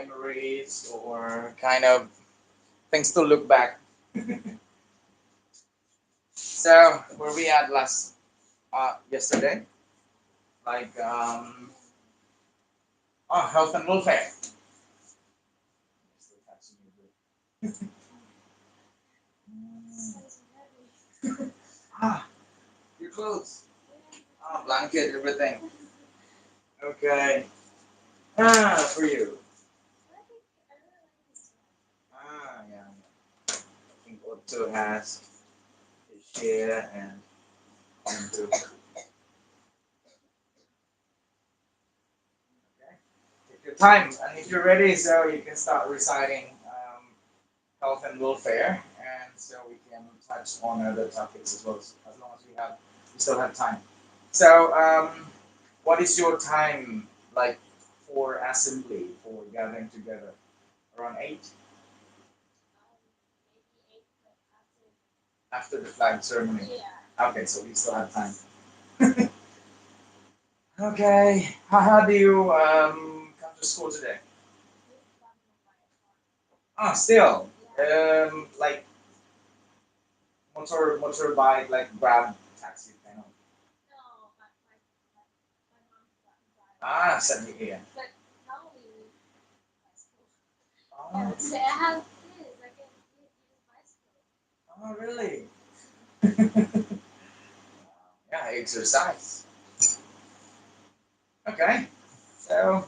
memories or kind of things to look back. So where we at last yesterday? Like health and welfare. Still touching your breath. Ah, your clothes. Ah, blanket, everything. Okay. For you. Yeah. I think Otto has his share and too. Okay. Take your time, and if you're ready, so you can start reciting health and welfare, and so we can touch on other topics as well, as long as we still have time. So, what is your time like for assembly, for gathering together? Around 8 after the flag ceremony. Okay, so we still have time. Okay, how do you come to school today? Ah, still, like motorbike, like Grab taxi kind of. Ah, same here. Oh, oh really? Yeah, exercise. Okay, so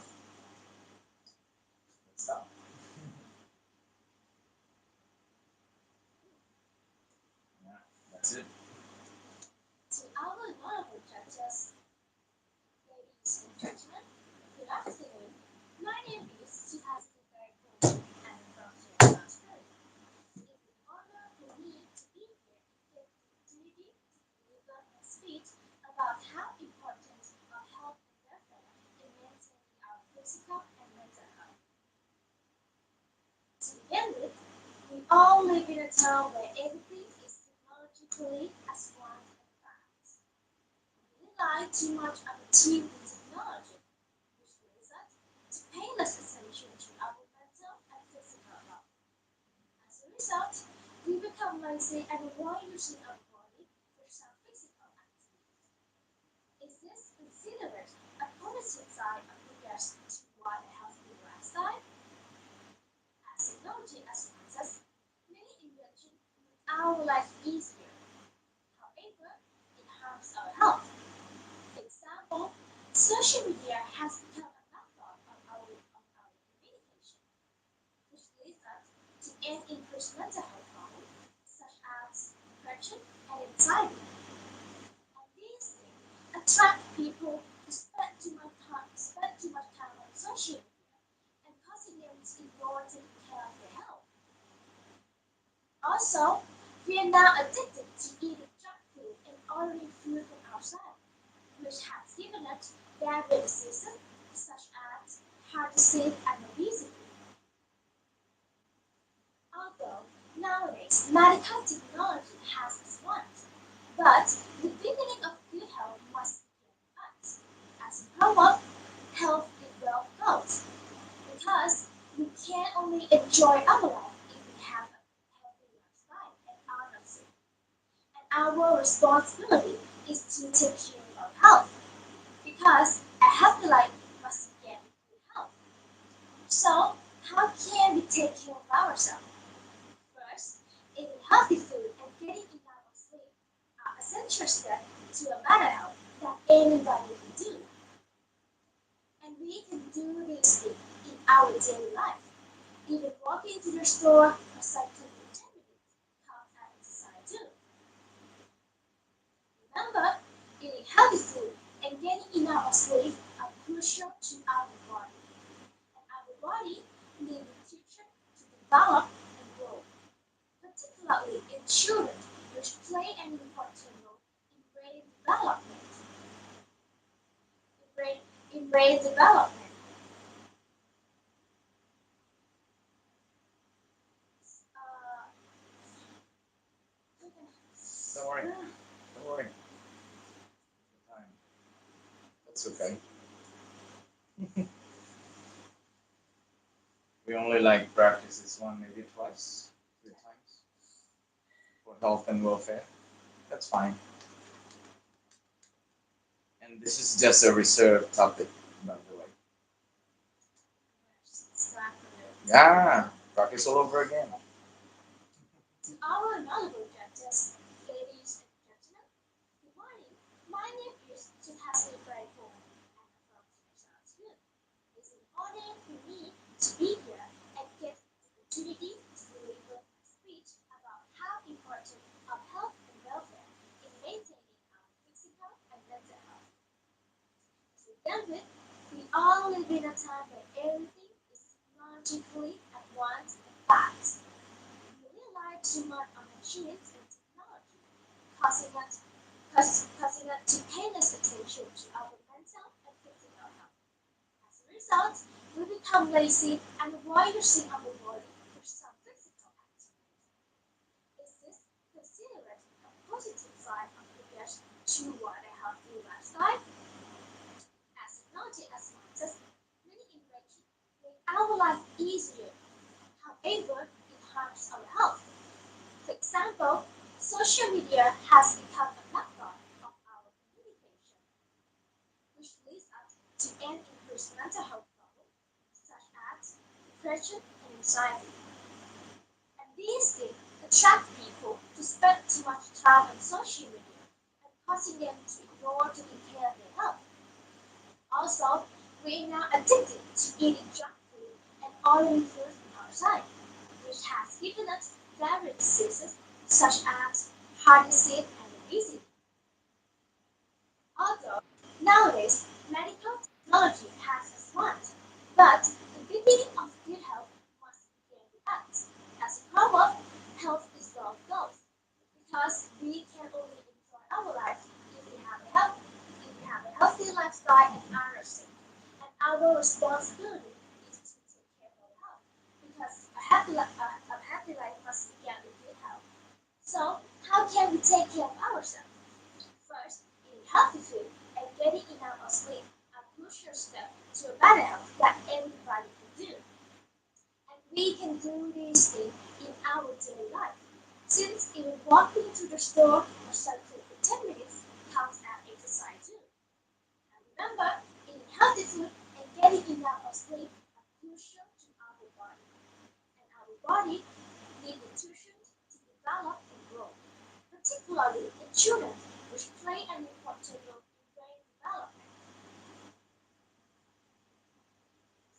let's stop. Yeah, that's it. Don't worry. Don't worry. Time. That's okay. We only like practice this one maybe twice, 3 times for health and welfare. That's fine. And this is just a reserved topic, by the way. Yeah, practice all over again. To our knowledgeable judges, ladies and gentlemen, good morning. My name is Suhasini Praiko, and I'm from Smithsonian. It's an honor for me to be here and get the opportunity to deliver a speech about how important our health and welfare in maintaining our physical and mental health. To begin with, we all live in a time where everything is technologically advanced and fast. We rely too much on machines and technology, causing us to pay less attention to our mental and physical health. As a result, we become lazy and avoid using our body for some physical activity. Is this considered a positive side of the guest toward a healthy lifestyle? As technology advances, many inventions make our life easier. However, it harms our health. For example, social media has become a backbone of our communication, which leads us to an increased mental health problems such as depression and anxiety. And these things attract people to spend too much time on social media and causing them to ignore taking care of their health. Also, we are now addicted to eating junk food and oily food from outside, which has given us various diseases such as heart disease and obesity. Although nowadays medical technology has advanced, but the beginning of good health must begin with us. As a grown-up, health is our goal because we can only enjoy our life if we have a healthy lifestyle and are safe. And our responsibility is to take care of our health because a happy life must begin with good health. So, how can we take care of ourselves? First, eating healthy food and getting enough sleep are crucial steps to a better health that everybody can do. And we can do these things in our daily life. Since even walking to the store or cycling for 10 minutes counts as exercise too. And remember, eating healthy food and getting enough sleep are crucial to our body. And our body needs nutrition to develop and grow, particularly in children, which play an important role in brain development.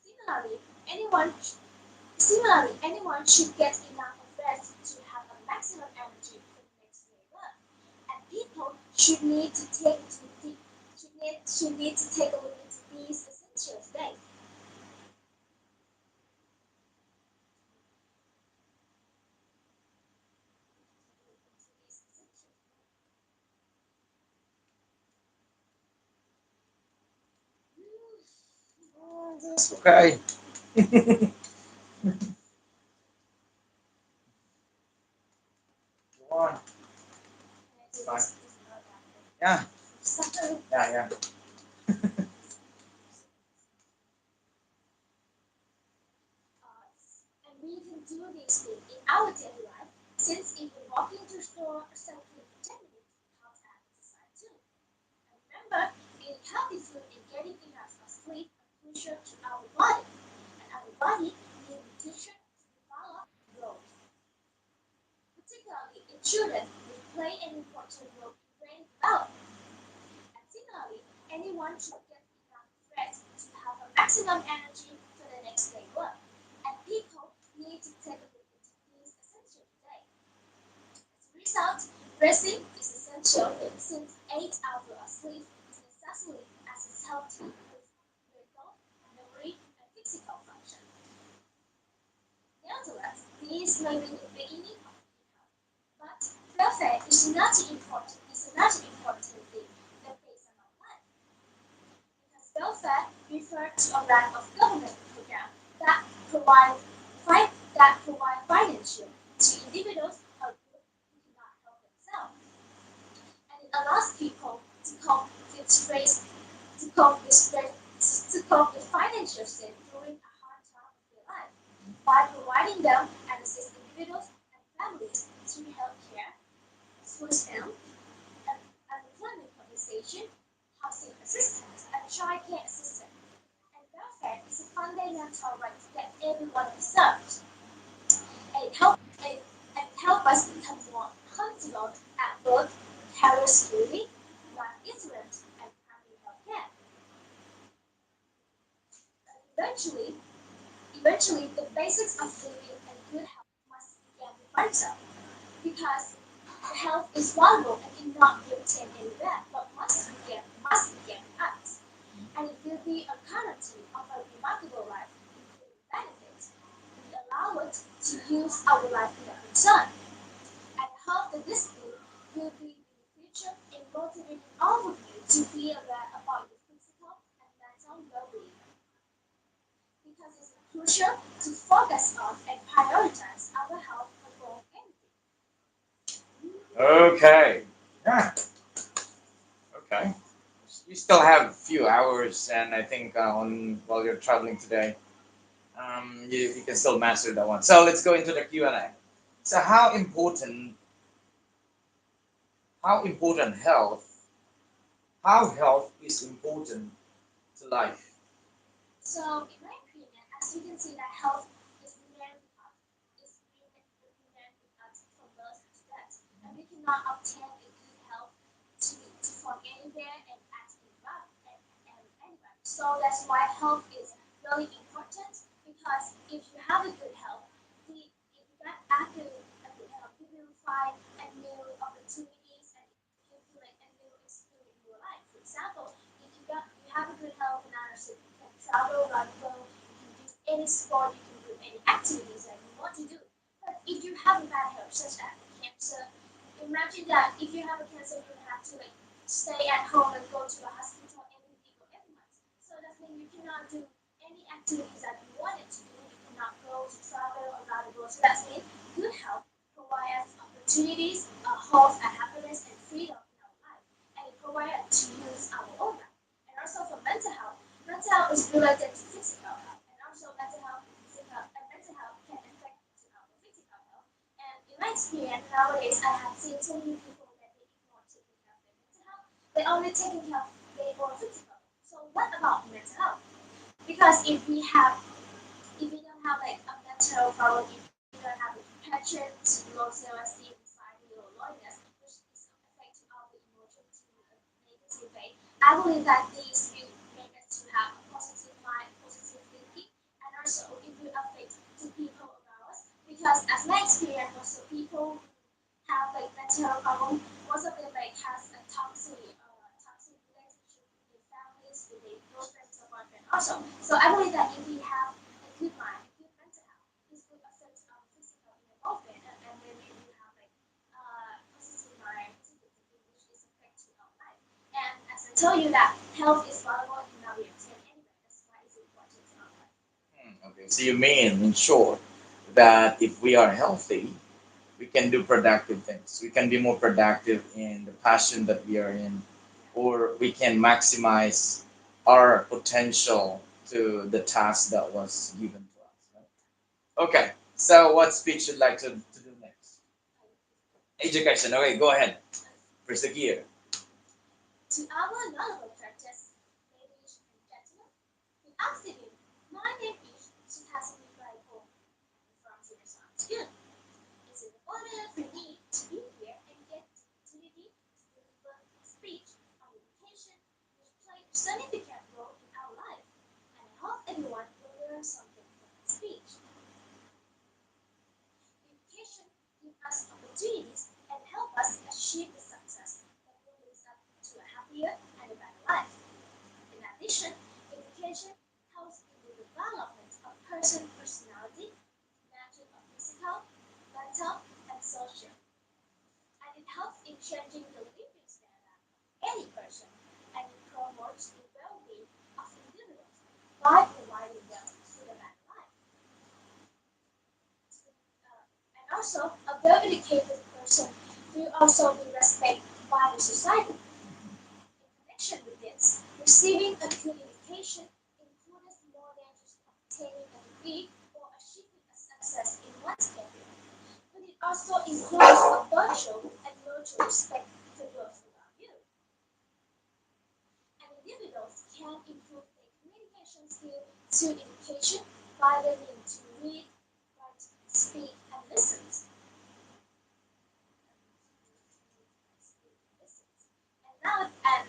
Similarly, anyone anyone should get enough rest to have a maximum energy for the next day work. And people should need to take a look into these essentials days. That's okay. Go on. Fine. Yeah, yeah, yeah. And we can do these things in our daily life since even walking to the store or cycling for 10 minutes counts as exercise too. And remember, eating healthy food and getting enough sleep are crucial to our body. And our body needs nutrition to develop and grow, particularly in children, which play an important role in brain development. And similarly, anyone should get enough rest to have a maximum energy for the next day work. And people need to take a look into these essential today. As a result, resting is essential since 8 hours of sleep is necessary as it's healthy with mental, memory, and physical function. Nevertheless, these may be the beginning of good health. But welfare is another important thing that plays in our life. Because welfare refers to a rank of government programs that provide financial to individuals or groups who cannot help themselves, and it allows people to cope with stress, to cope with financial strain during a hard time of their life. by providing them and assist individuals and families through healthcare, food stamp, unemployment compensation, housing assistance, and childcare assistance. And welfare is a fundamental right that everyone deserves, and it helps us become more comfortable at work, career security, life insurance, and primary healthcare. Eventually, eventually, the basics of living and good health must begin with oneself, because the health is valuable and cannot be obtained anywhere, but must begin with us. And it will be a guarantee of a remarkable life, including benefits. We allow it to use our life without concern. And I hope that this book will be in the future in motivating all of you to be aware about your physical and mental well-being, because it's crucial to focus on and prioritize our health above anything. Okay. Yeah. Okay. You still have a few hours, and I think on while you're traveling today, you can still master that one. So let's go into the Q&A. So how important how health is important to life? So, in my opinion, as you can see, that health is remain with us, remain with us from birth to death, and we cannot obtain a good health from anywhere and at anybody. So that's why health is really important, because if you have a good health, if you get a good health, you will find a new opportunities and you feel like a new experience in your life. For example, if you have a good health and so you can travel around the world, you can do any sport, you can do any activities that you want to do. But if you have a bad health, such as cancer, imagine that if you have a cancer, you have to like stay at home and go to the hospital every week or every month. So that means you cannot do any activities that you wanted to do. You cannot go to travel around the world. So that means good health provides us opportunities, hope, and happiness and freedom in our life. And it provides us to use our own life. And also for mental health is related to physical health. And also mental health can affect to our physical health. And in my experience nowadays, I have seen so many people that they ignore taking care of their mental health. They only taking care of their own physical. So what about mental health? Because if we don't have like a mental problem, if we don't have depression, low self-esteem, anxiety, or loneliness, which is affect to our emotion to a negative way, I believe that these will make us to have a positive mind, positive thinking, and also it will affect to people around us. Because as my experience, most of people have like mental problem, most of them like has a toxic relationship with their families, with their girlfriends or boyfriend also. So I believe that if we have a good mind, a good mental health, this will affect our physical involvement, and then we will have like positive mind, positive thinking, which is affect to our life. And as I told you that health is valuable in our obtain anyway, that's why it's important in our life. Okay, so you mean, in short, that if we are healthy, we can do productive things. We can be more productive in the passion that we are in, or we can maximize our potential to the task that was given to us. Right? Okay, so what speech you'd like to do next? Education. Okay, go ahead. Press the gear. To our knowledgeable judges, ladies and gentlemen, good afternoon. My name is Suhasini Raipur from Senior Science School. It's an honor for me to be here and get the opportunity to deliver a speech on education, which plays a significant role in our life. And I hope everyone will learn something from my speech. Education gives us opportunities and help us achieve the success that will lead us to a happier and a better life. In addition, education helps in the development of person's personality, matters of physical, mental, and social. And it helps in changing the living standard of any person, and it promotes the well-being of individuals by providing them with a better life. And also, a well-educated person will also be respected by the society. In connection with this, receiving a good education includes more than just obtaining a degree or achieving one's career, but it also includes a virtual and mutual respect for those around you. And individuals can improve their communication skills through education by learning to read, write, speak, and listen. And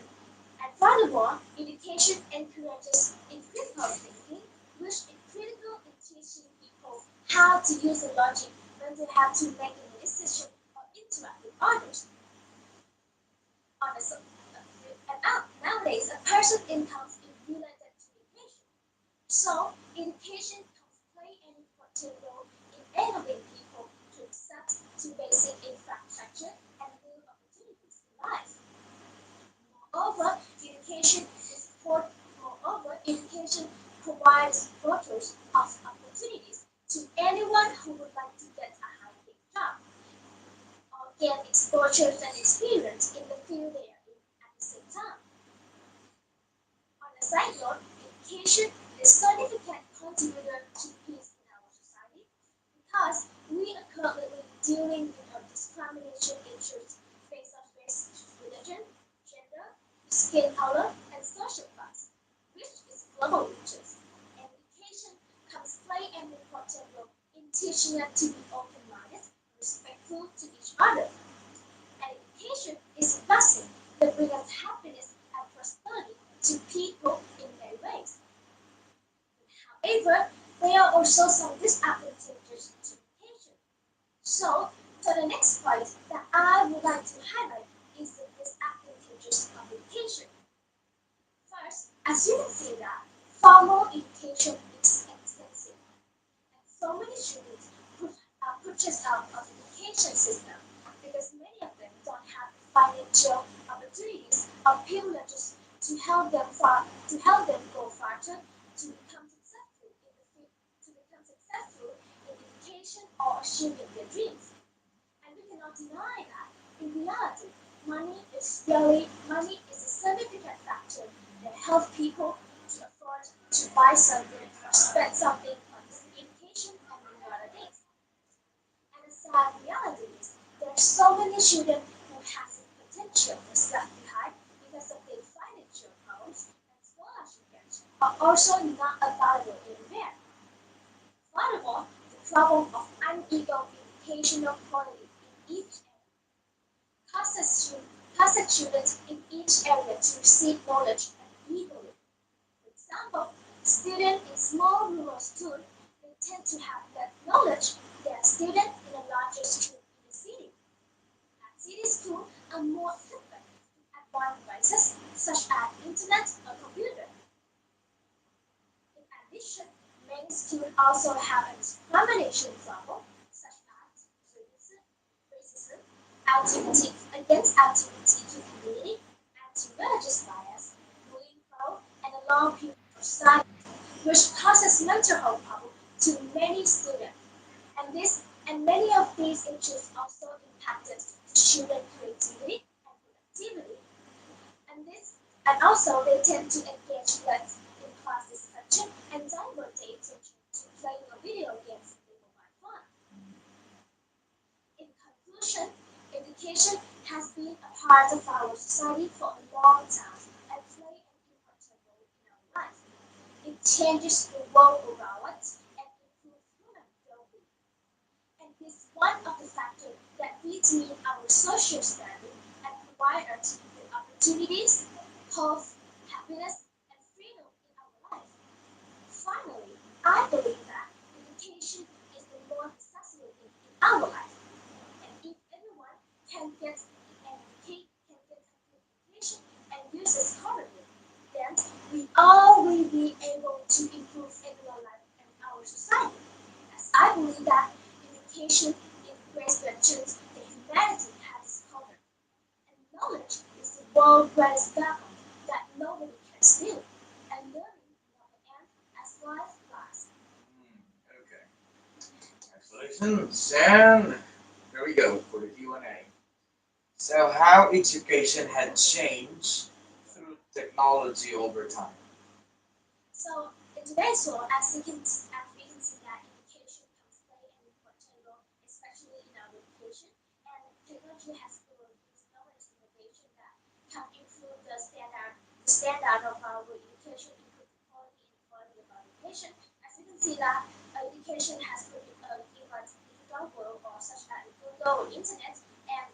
furthermore, education encourages critical thinking, which is critical in teaching people how to use the logic when they have to make a decision or interact with others. Honestly, nowadays, a person incomes is related to education. So, education can play an important role in enabling people to accept to basic infrastructure and new opportunities in life. Moreover, education is for, education provides voters of opportunities to anyone who would like to get a high-paid job or get exposure and experience in the field they are in at the same time. On a side note, education is a significant contributor to peace in our society because we are currently dealing with discrimination issues based on race, religion, gender, skin color, and social class, which is global issues. And education comes play an important role in teaching us to be open-minded, respectful to each other. And education is a blessing that brings us happiness and prosperity to people in many ways. However, there are also some disadvantages to education. So, the next point that I would like to highlight is the disadvantages of education. First, as you can see that formal education is expensive, and so many students purchase out of the education system because many of them don't have financial opportunities or privileges to help them go farther to become successful in education or achieving their dreams. And we cannot deny that in reality, money is a significant factor that helps people to afford to buy something or spend something on education and many other things. And the sad reality is there are so many children who have the potential that's left behind because of their financial problems and scholarship gaps are also not available anywhere. Furthermore, the problem of unequal educational quality in each causes students in each area to receive knowledge unequally. For example, students in small rural schools may tend to have less knowledge than students in a larger school in the city. At city schools are more equipped with advanced devices such as internet or computer. In addition, many schools also have a discrimination problem such as racism, LGBTQ community, anti-religious bias, bullying problem, and a long period of silence, which causes mental health problems to many students. And many of these issues also impacted student creativity and productivity. And this and also they tend to engage less in class discussion and divert their attention to playing a video games and mobile phone. In conclusion, education has been a part of our society for a long time and play an important role in our life. It changes the world around us and improves human well-being. And is one of the factors that determine our social standing and provide us with opportunities, hope, happiness, and freedom in our life. Finally, I believe that education is the most necessary thing in our life. And if everyone can get a good education and use it correctly, then we all will be able to improve everyone's life and our society. As I believe that education is the greatest virtue that humanity has discovered, and knowledge is the world's greatest weapon that nobody can steal, and learning never ends as life lasts. Okay. Congratulations. And there we go for the Q&A. So, how education had changed through technology over time? So in today's world, as we can see that education can play an important the standard of our education, improve the quality and quality of our education. As you can see that education has given us digital world or such as Google or internet, and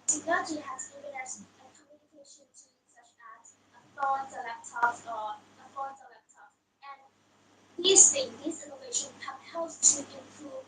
technology has given us a communication tools such as phones or laptops or phones or laptops. And these things, this innovation can help to improve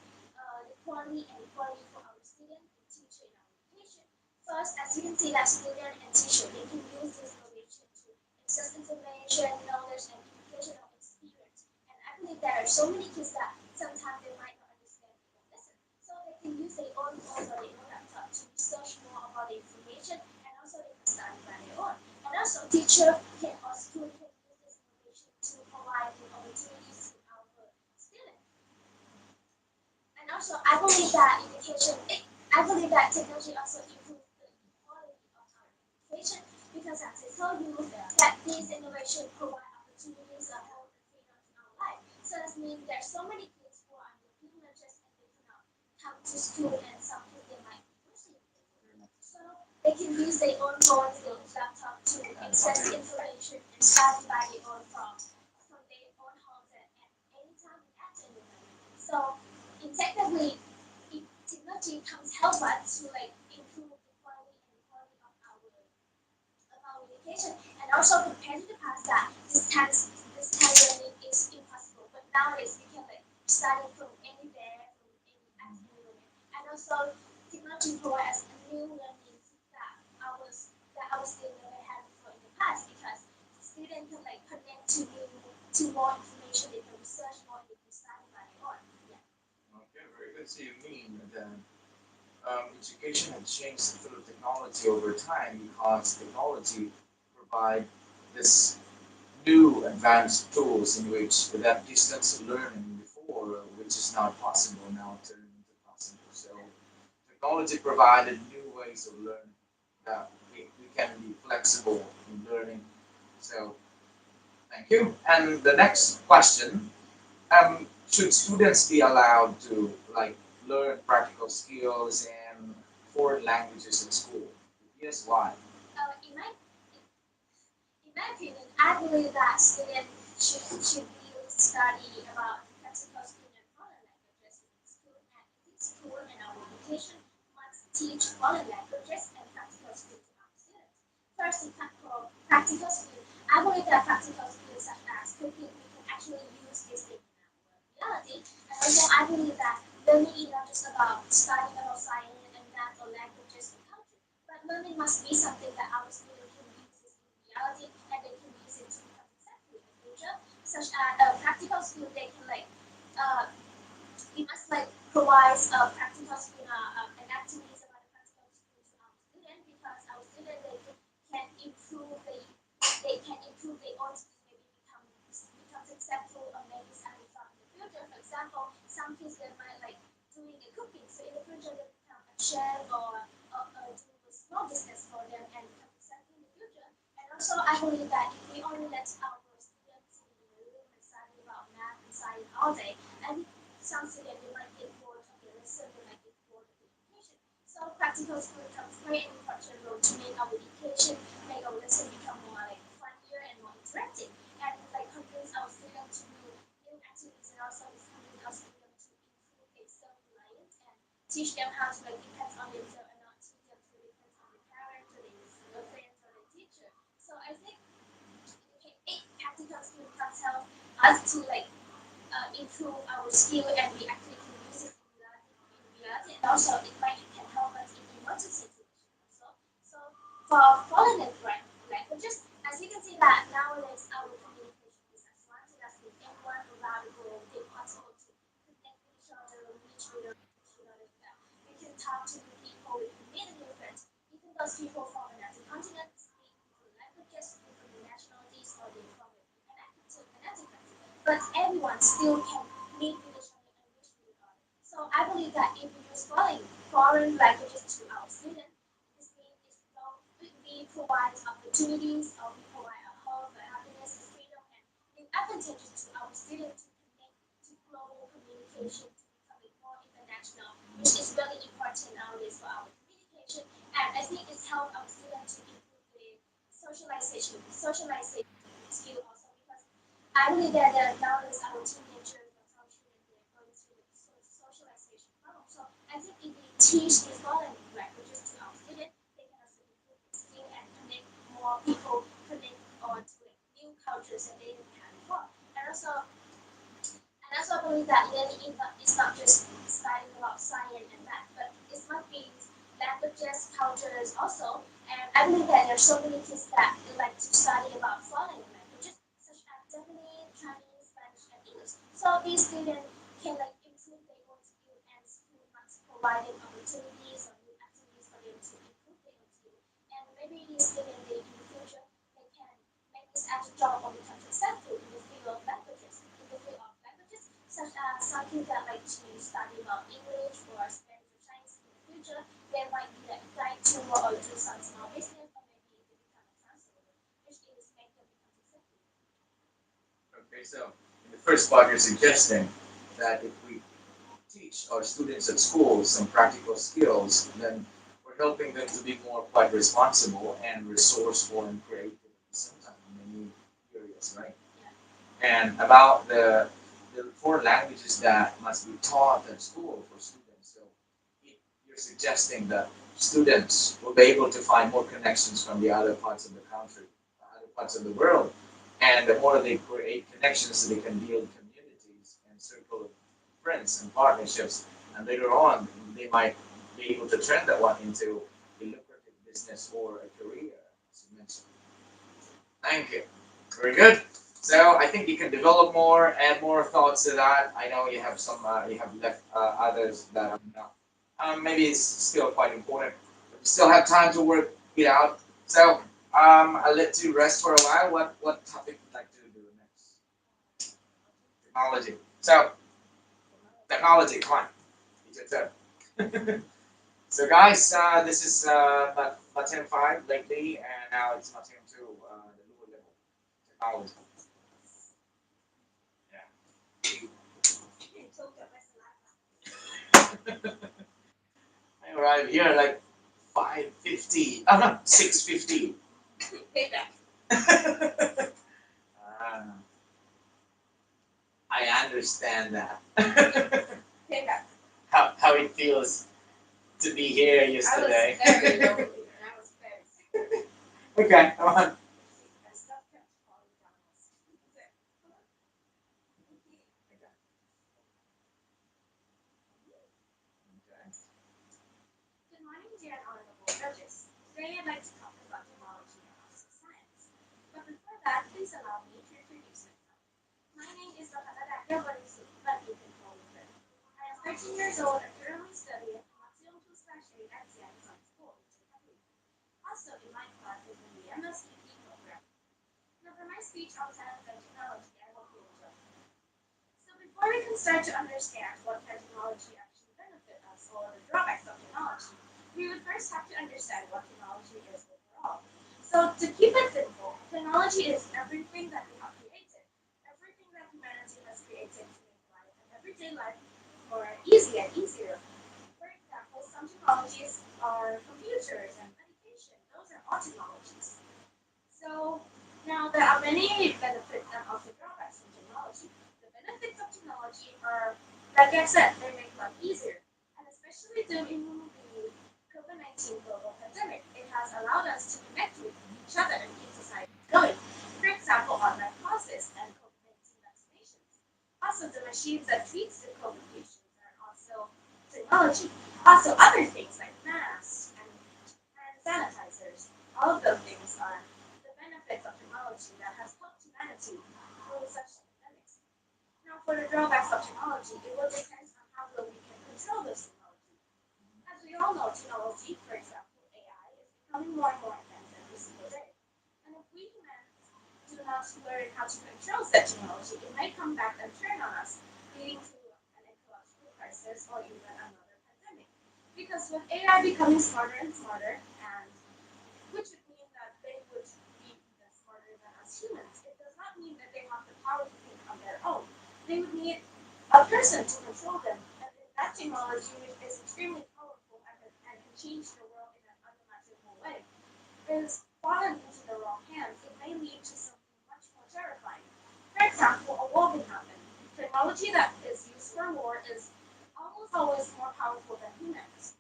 the quality and quality for our student and teacher in our education. First, as you can see that student and teacher, they can use this innovation to access information, knowledge, and educational experience. And I believe there are so many kids that sometimes they might not understand the lesson. So they can use their own phone or their own laptop to research more about the information, and also they can study by their own. And also teacher can or school can use this innovation to provide the opportunities to our students. And also, I believe that technology also improves the quality of our education because, as I told you, that these innovations provide opportunities of health and freedom in our life. So that means there's so many kids who are underprivileged and they cannot come to school, and some kids they might be losing. So they can use their own phones, their own laptop to access information and study by their own from their own homes at any time and at any moment. So in technically, technology comes help us to like improve the quality and the quality of our education, and also compared to the past that this kind of learning is impossible. But nowadays we can like study from anywhere, from any at any moment. And also technology provides a new learning that our students never had before in the past because students can like connect to more information, they can research more, they can study by their own. Yeah. Okay, very good. So you mean that education has changed through technology over time because technology provide this new advanced tools in which that distance learning before, which is not possible now, turned into possible. So technology provided new ways of learning that we can be flexible in learning. So thank you. And the next question, should students be allowed to like learn practical skills and foreign languages in school? Yes, why? Uh, in my In my opinion, I believe that students should be able to study about practical skill and foreign languages in school, and in school and our education must teach foreign languages and practical skills to our students. First, in fact, for practical skill, I believe that practical skills such as cooking, we can actually use this thing in our reality. And also, I believe that learning is not just about studying about science and math or languages and culture, but learning must be something that our students can use this in reality and they can use it to become successful in the future. Such as a practical skill, they can like uh, we must like provide practical skill and activities about the practical skill to our students because our students can improve they can improve their own skill, maybe become successful or maybe something from in the future. For example, some kids they might like doing the cooking, so in the future they become a chef or do a small business for them and become successful in the future. And also I believe that if we only let our students sit in the room and study about math and science all day, I think some students they might get bored of the lesson, they might get bored of the education. So practical skill becomes very important role to make our education, make our lesson become more like funnier and more interactive. And like convince our students to do new activities and also convince our students to improve their self-reliance and teach them how to like depend on themselves and not teach them to depend on their parents or their friends or their teacher. So I think practical skill can help us to like improve our skill and we actually can use it in reality and also it might can help us in emergency situation also. So for foreign languages, as you can see that nowadays our communication is advanced as with everyone around the world, they possible to connect with each other, reach with other that. We can talk to new people, we can meet new friends, even those people from another continent speak different languages, different nationalities, or they from another country but everyone still can meet with each other and reach with each other. So I believe that if we use foreign languages to our students, this means we provide opportunities or we provide a hope, a happiness, a freedom, and new advantages to our students to connect to global communication to becoming more international, which is really important nowadays for our communication. And I think it's helped our students to improve their socialization skill also because I believe that nowadays our teenagers and some children they're going through the socialization problem. So I think if we teach these foreign languages to our students, they can also improve their skill and connect more people, connect or to like new cultures that they didn't have before. And also and also I believe that learning is not just studying about science and math, but it might be languages, cultures also. And I believe that there are so many kids that like to study about foreign languages, such as Japanese, Chinese, Spanish, and English. So these students can like improve their own skill and school must provide opportunities or new activities for them to improve their own skill. And maybe these students they, in the future they can make this as a job or become successful in the field of languages, such as some kids that like to study about English or Spanish or Chinese in the future, they might be like guide tour or do some small business or maybe they become a translator, which is make them become successful. Okay, so in the first part, you're suggesting that if we teach our students at school some practical skills, then we're helping them to be more quite responsible and resourceful and creative at the same time in many areas, right? And about the foreign languages that must be taught at school for students. So you're suggesting that students will be able to find more connections from the other parts of the country, other parts of the world, and the more they create connections, they can build communities and circle of friends and partnerships, and later on they might be able to turn that one into a lucrative business or a career, as you mentioned. Thank you. Very good. So I think you can develop more, add more thoughts to that. I know you have some, you have left others that are not. Maybe it's still quite important. But you still have time to work it out. So I'll let you rest for a while. What topic would you like to do next? Technology. So technology, come on. It's your turn. So guys, this is Matem 5 lately, and now it's Matem 2, the lower level technology. I arrived here like 5:50. Oh no, 6:50. Payback. I understand that. Payback. How it feels to be here yesterday. I was very lonely and I was very sick. Okay, come on. And stuff kept falling down. Good morning, dear and honorable judges. Today I'd like to talk about technology and also science. But before that, please allow me to introduce myself. My name is Bakadaka Barisu, but you can call me Fred. I am 13 years old and currently studying at Matsumoto/8 at Seattle Science School in Japan. Also in my class is in the MSCP program. Now for my speech on science and technology, I hope you enjoy. So before we can start to understand what can technology actually benefit us or the drawbacks of technology, we would first have to understand what technology is overall. So to keep it simple, technology is everything that we have created, everything that humanity has created to make life and everyday life more easy and easier. For example, some technologies are computers and medication. Those are all technologies. So now there are many benefits and also drawbacks from technology. The benefits of technology are, like I said, they make life easier. And especially during the COVID-19 global pandemic, it has allowed us to connect with each other and keep society going. For example, online classes and COVID-19 vaccinations. Also, the machines that treats the COVID patients are also technology. Also, other things like masks and hand sanitizers. All of those things are the benefits of technology that has helped humanity through such pandemics. Now, for the drawbacks of technology, it will depend on how well we can control this technology. As we all know, technology, for example, AI, is becoming more and more advanced every single day. And if we humans do not learn how to control such technology, it may come back and turn on us, leading to an ecological crisis or even another pandemic. Because with AI becoming smarter and smarter, and which would mean that they would be even smarter than us humans, it does not mean that they have the power to think on their own. They would need a person to control them. And that technology, which is extremely powerful and can change the world in an unimaginable way, is fallen into the wrong hands, it may lead to something much more terrifying. For example, a war can happen. Technology that is used for war is almost always more powerful than humans.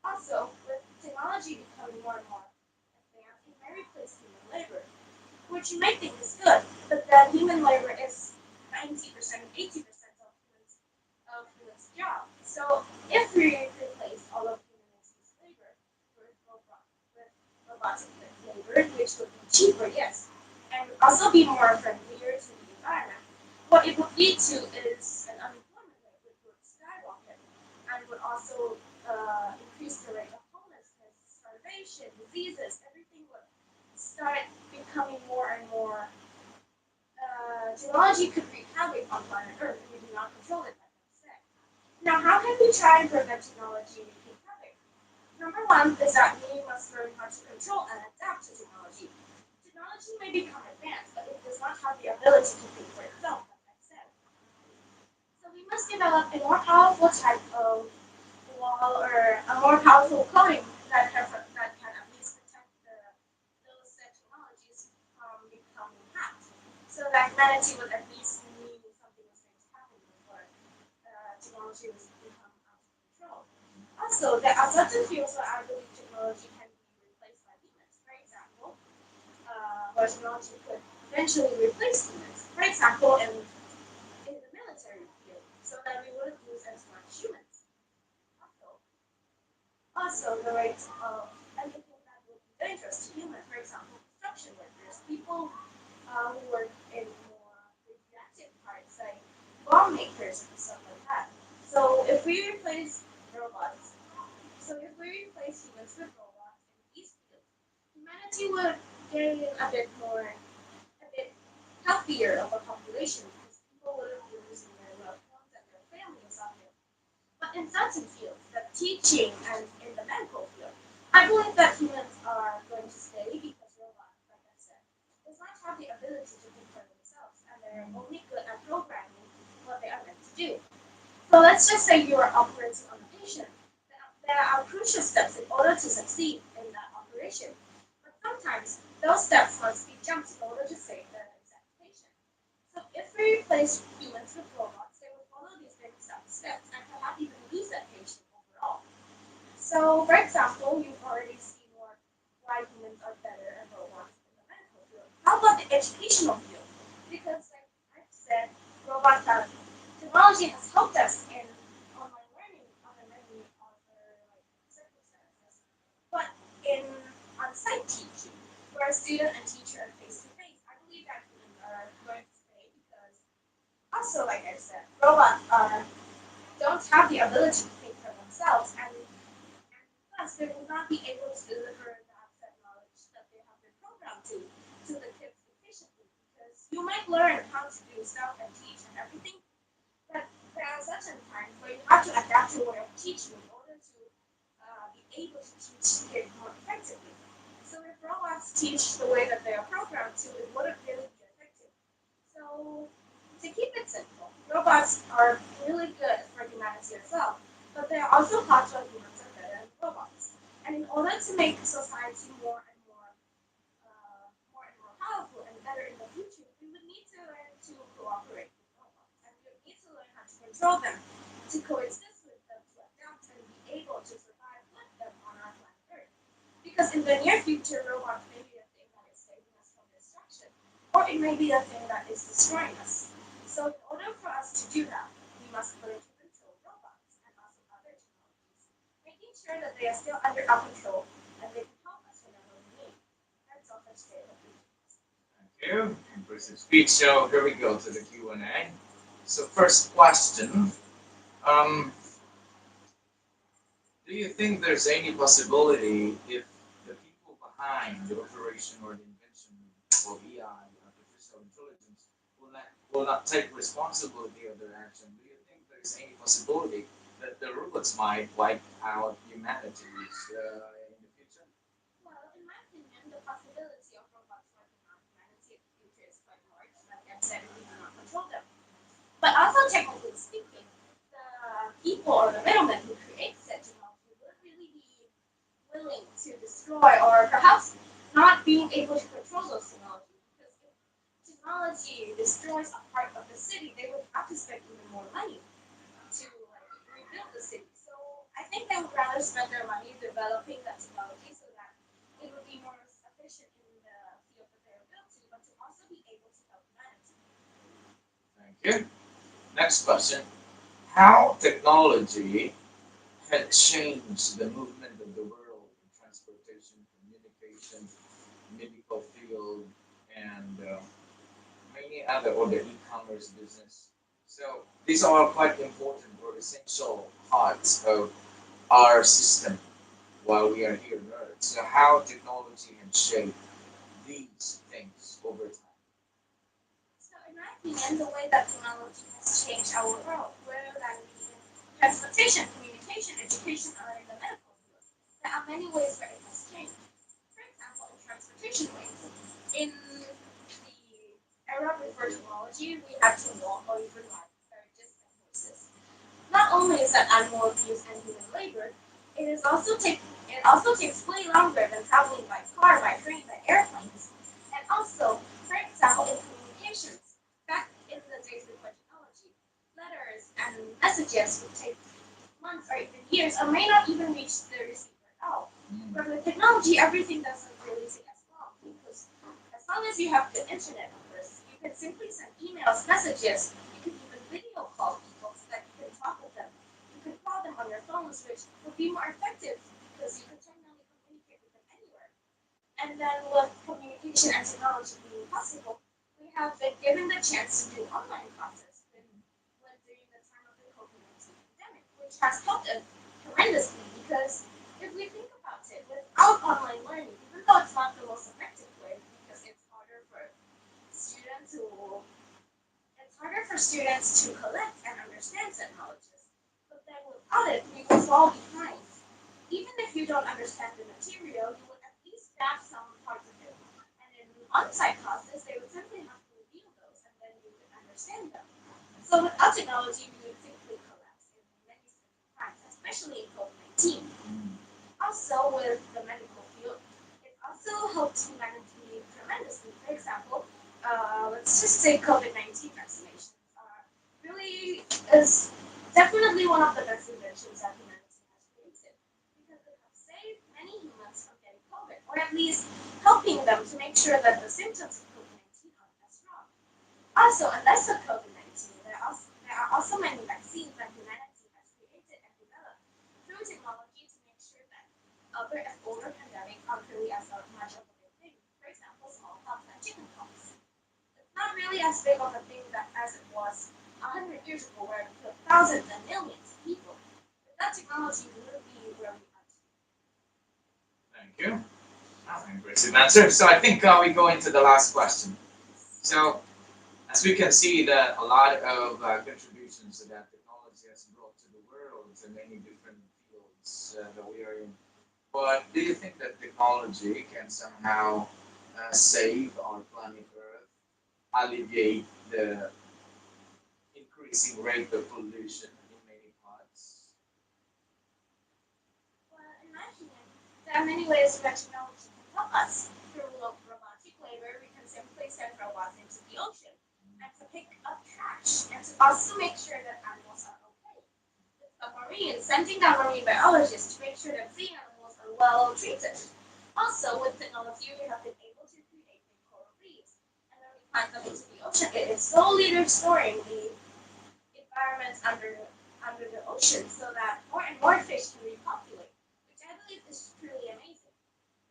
Also, with technology becoming more and more advanced, it may replace human labor, which you may think is good, but then human labor is 90%, 80% of humans' job. So if we replace all of humanity's labor with robotic labor, which would be cheaper, yes, and also be more friendlier to the environment, what it would lead to is an unemployment rate which would skyrocket and would also increase the rate of homelessness, starvation, diseases, everything would start becoming more and more. Technology could wreak havoc on planet Earth if we do not control it, like I said. Now, how can we try and prevent technology wreaking havoc? Number one is that we must learn how to control and adapt to technology. Technology may become advanced, but it does not have the ability to think for itself, like I said. So we must develop a more powerful type of wall or a more powerful coating that can at least protect those said technologies from becoming hacked. So that humanity would at least knew something was going to happen before technology was become out of control. Also, there are certain fields where I believe technology can be replaced by humans. For example, where technology could eventually replace humans. For example, in the military field, so that we wouldn't use as much humans. Also, also the rate of anything that would be dangerous to humans, for example, construction workers, people who work in more radioactive parts like bomb makers and stuff like that. So if we replace robots, so if we replace humans with robots in these fields, humanity would gain a bit healthier of a population because people wouldn't be losing their loved ones and their families on it. But in certain fields, the teaching and in the medical field, I believe that humans are going to stay because robots, like I said, does not have the ability to think for themselves and they're only good at programming what they are meant to do. So let's just say you are operating on a patient. There are crucial steps in order to succeed in that operation. But sometimes those steps must be jumped in order to save the exact patient. So if we replace humans with robots, they will follow these very exact steps and perhaps even lose that patient overall. So, for example, you've already seen why humans are better than robots in the medical field. How about the educational field? Because, like I've said, robots have technology has helped us in online learning under many other like circumstances. But in on-site teaching, where a student and teacher are face to face, I believe that humans are going to stay because also, like I said, robots don't have the ability to think for themselves, and plus they will not be able to deliver that set knowledge that they have been programmed to the kids efficiently because you might learn how to do stuff and teach and everything, but there are certain times where you have to adapt your way of teaching in order to be able to teach kids more effectively. So if robots teach the way that they are programmed to, it wouldn't really be effective. So to keep it simple, robots are really good for humanity as well, but they are also thought that humans are better than robots. And in order to make society more and more powerful and better in the future, we would need to learn to cooperate with robots, and we would need to learn how to control them, to coexist with them, to adapt and be able to survive with them on our planet Earth. Because in the near future, robots may be the thing that is saving us from destruction, or it may be the thing that is destroying us. So, in order for us to do that, we must learn to control robots and also other technologies, making sure that they are still under our control and they can help us whenever we need. That's all for today. Thank you. Impressive speech. So here we go to the Q&A. So first question, um, do you think there's any possibility if the people behind the operation or the invention of AI, artificial intelligence, will not take responsibility of their action? Do you think there's any possibility that the robots might wipe out humanity in the future? Well, in my opinion, the possibility of robots wiping out humanity in the future is quite large. Like I said, we do not control them. But also, technically speaking, the people or the middlemen who create said technology would really be willing to destroy or perhaps not be able to control those technologies. Because if technology destroys a part of the city, they would have to spend even more money to like rebuild the city. So I think they would rather spend their money developing that technology so that it would be more efficient in the field that they're built to, but to also be able to help humanity. Thank you. Next question. How technology had changed the movement of the world in transportation, communication, medical field, and many other or the e-commerce business. So these are quite important or essential parts of our system while we are here on Earth. So how technology can shape these things over time. So in my opinion, the way that technology has changed our world, whether that be in transportation, communication, education, or in the medical field, there are many ways where it has changed. For example, in transportation ways, in the era before technology, we had to walk or even ride very distant horses. Not only is that animal abuse and human labor, it also takes way longer than traveling by car, by train, by airplanes. And also, for example, in communications, back in the days before technology, letters and messages would take months or even years, or may not even reach the receiver at all. Mm. But with technology, everything doesn't really take as long because as long as you have the internet, of course, you can simply send emails, messages. You can even video call people so that you can talk with them. You can call them on your phones, which would be more effective because you can generally communicate with them anywhere. And then with communication and technology being possible, we have been given the chance to do online classes when during the time of the COVID-19 pandemic, which has helped us tremendously because if we think about it, without online learning, even though it's not the most effective way because students to it's harder for students to collect and understand said knowledges. But then without it, we will fall behind. Even if you don't understand the material, you would at least grasp some parts of it. And in on-site classes, they would simply have to review those and then you would understand them. So without technology, we would simply collapse in many times, especially in COVID-19. Mm. Also, with the medical field, it also helped humanity tremendously. For example, let's just say COVID-19 vaccinations really is definitely one of the best inventions that humanity has created because it has saved many humans from getting COVID, or at least helping them to make sure that the symptoms of COVID-19 aren't as strong. Also, unless of COVID-19, there are also many vaccines that humanity has created and developed through technology to make sure that other and older pandemics aren't really as much of a big thing. For example, smallpox and chickenpox. It's not really as big of a thing that as it was 100 years ago, where it killed thousands and millions of people. Without technology, we wouldn't be where we are Thank you. That's an impressive answer. So I think we go into the last question. So as we can see that a lot of contributions that technology has brought to the world in many different fields that we are in. But do you think that technology can somehow save our planet Earth, alleviate the increasing rate of pollution in many parts? today. Well, in my opinion, there are many ways that technology can help us. Through robotic labor, we can simply send robots into the ocean and to pick up trash and to also make sure that animals are okay. A marine, sending down marine biologists to make sure that sea animals are well treated. Also, with technology, we have been able to create new coral reefs. And when we plant them into the ocean, it is slowly restoring the environment under the ocean so that more and more fish can repopulate, which I believe is truly amazing.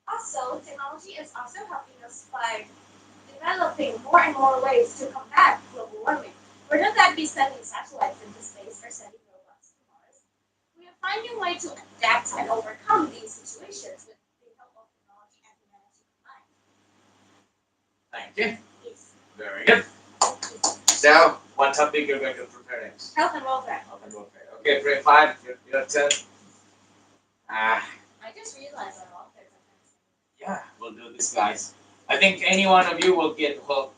Also, technology is also helping us by developing more and more ways to combat global warming. Whether that be sending satellites into space or sending robots to Mars, we are finding ways to adapt and overcome these situations with the help of technology and humanity combined. Thank you. Yes. Very good. So, what topic you're going to prepare next? Health and welfare. Health and welfare. Okay, frame five, your turn. Ah, I just realized that welfare is yeah, we'll do this, guys. I think any one of you will get well.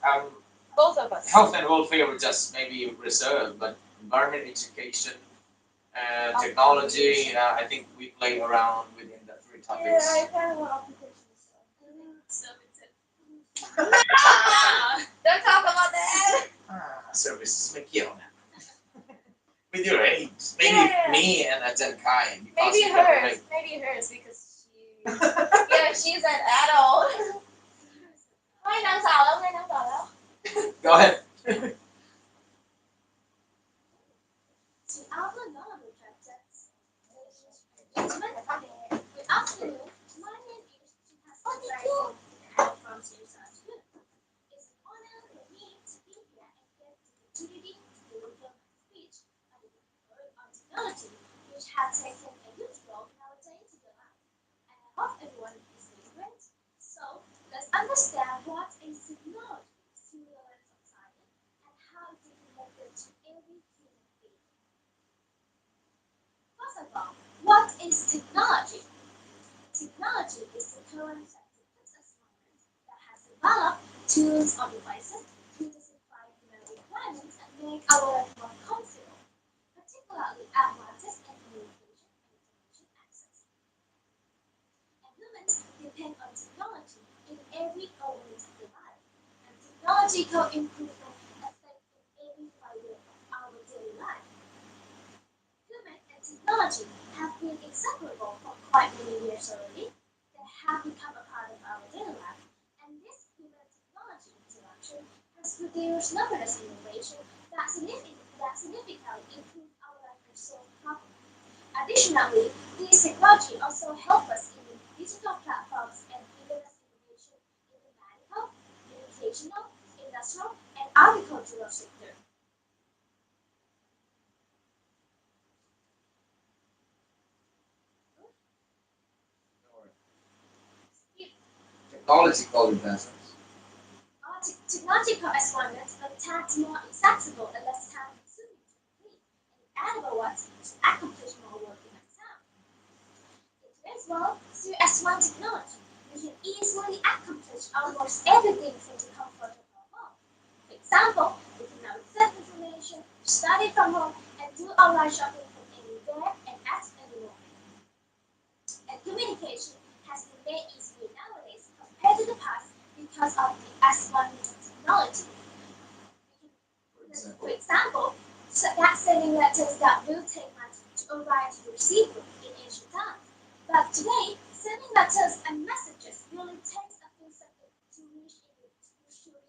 both of us. Health and welfare will just maybe reserve, but environment, education, technology. I think we play around within the three topics. Yeah, I kind of want occupation. So, Don't talk about that. Services may kill with your age. Maybe Yeah. me and Ajahn Kai. Because Maybe we can hers. Maybe hers because she. Yeah, she's an adult. Thôi năng sầu lắm, nghe năng sầu lắm. Go ahead. To our knowledgeable judges, ladies and gentlemen, good afternoon. My name is Chikasu from Sirius. It's an honor for me to be here and get the opportunity to deliver my speech on the word on technology, which has taken a huge role in our day-to-day life. And I hope everyone is doing great. So let's understand what is technology, similar to society, and how it is connected to every human being. First of all, what is technology? Technology is the current scientific assessment that has developed tools or devices to satisfy human requirements and make our life more comfortable, particularly advances in communication and information access. And humans depend on technology in every element of their life, and technological improvement affect in every fiber of our daily life. Human and technology have been inseparable for quite many years already. They have become a part of our daily life, and this human technology interaction has produced numerous innovations that significantly improve our life and solve problems. Additionally, this technology also help us in digital platforms and given us innovation in the medical, educational, industrial, and agricultural sector. Technological advancements. Technological advancements are tax more accessible and less time consuming to complete, and enable us to accomplish more work in less time. In today's world, through S1 technology, we can easily accomplish almost everything from the comfort of our home. For example, we can now research information, study from home, and do online shopping from anywhere and at any moment. And communication has been made easier nowadays compared to the past because of the S1 technology. For example, that sending letters that will take months to arrive to the receiver in ancient times. But today, sending letters and messages really takes a few seconds to reach into the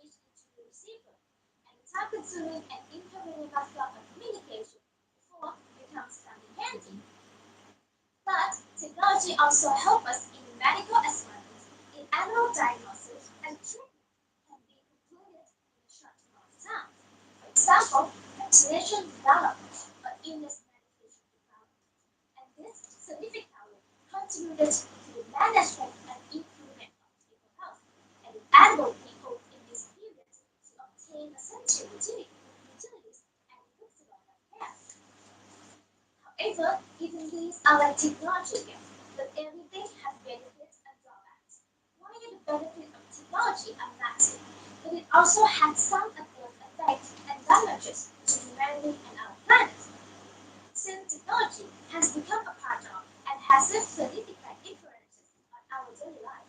receiver. And the time-consuming and inconvenient method of communication before becomes something handy. But technology also helps us in medical experiments, in animal diagnosis, and treatment can be completed in a short amount of time. For example, vaccination development or illness medication development. And this significantly contributed to the management and improvement of people health and enabled people in this period to obtain essential utilities and flexible health care. However, even these are like technology gifts, but everything has benefits and drawbacks. While the benefits of technology are massive, but it also has some adverse effects and damages to humanity and our planet. Since technology has become a part of and has significant influences on our daily life,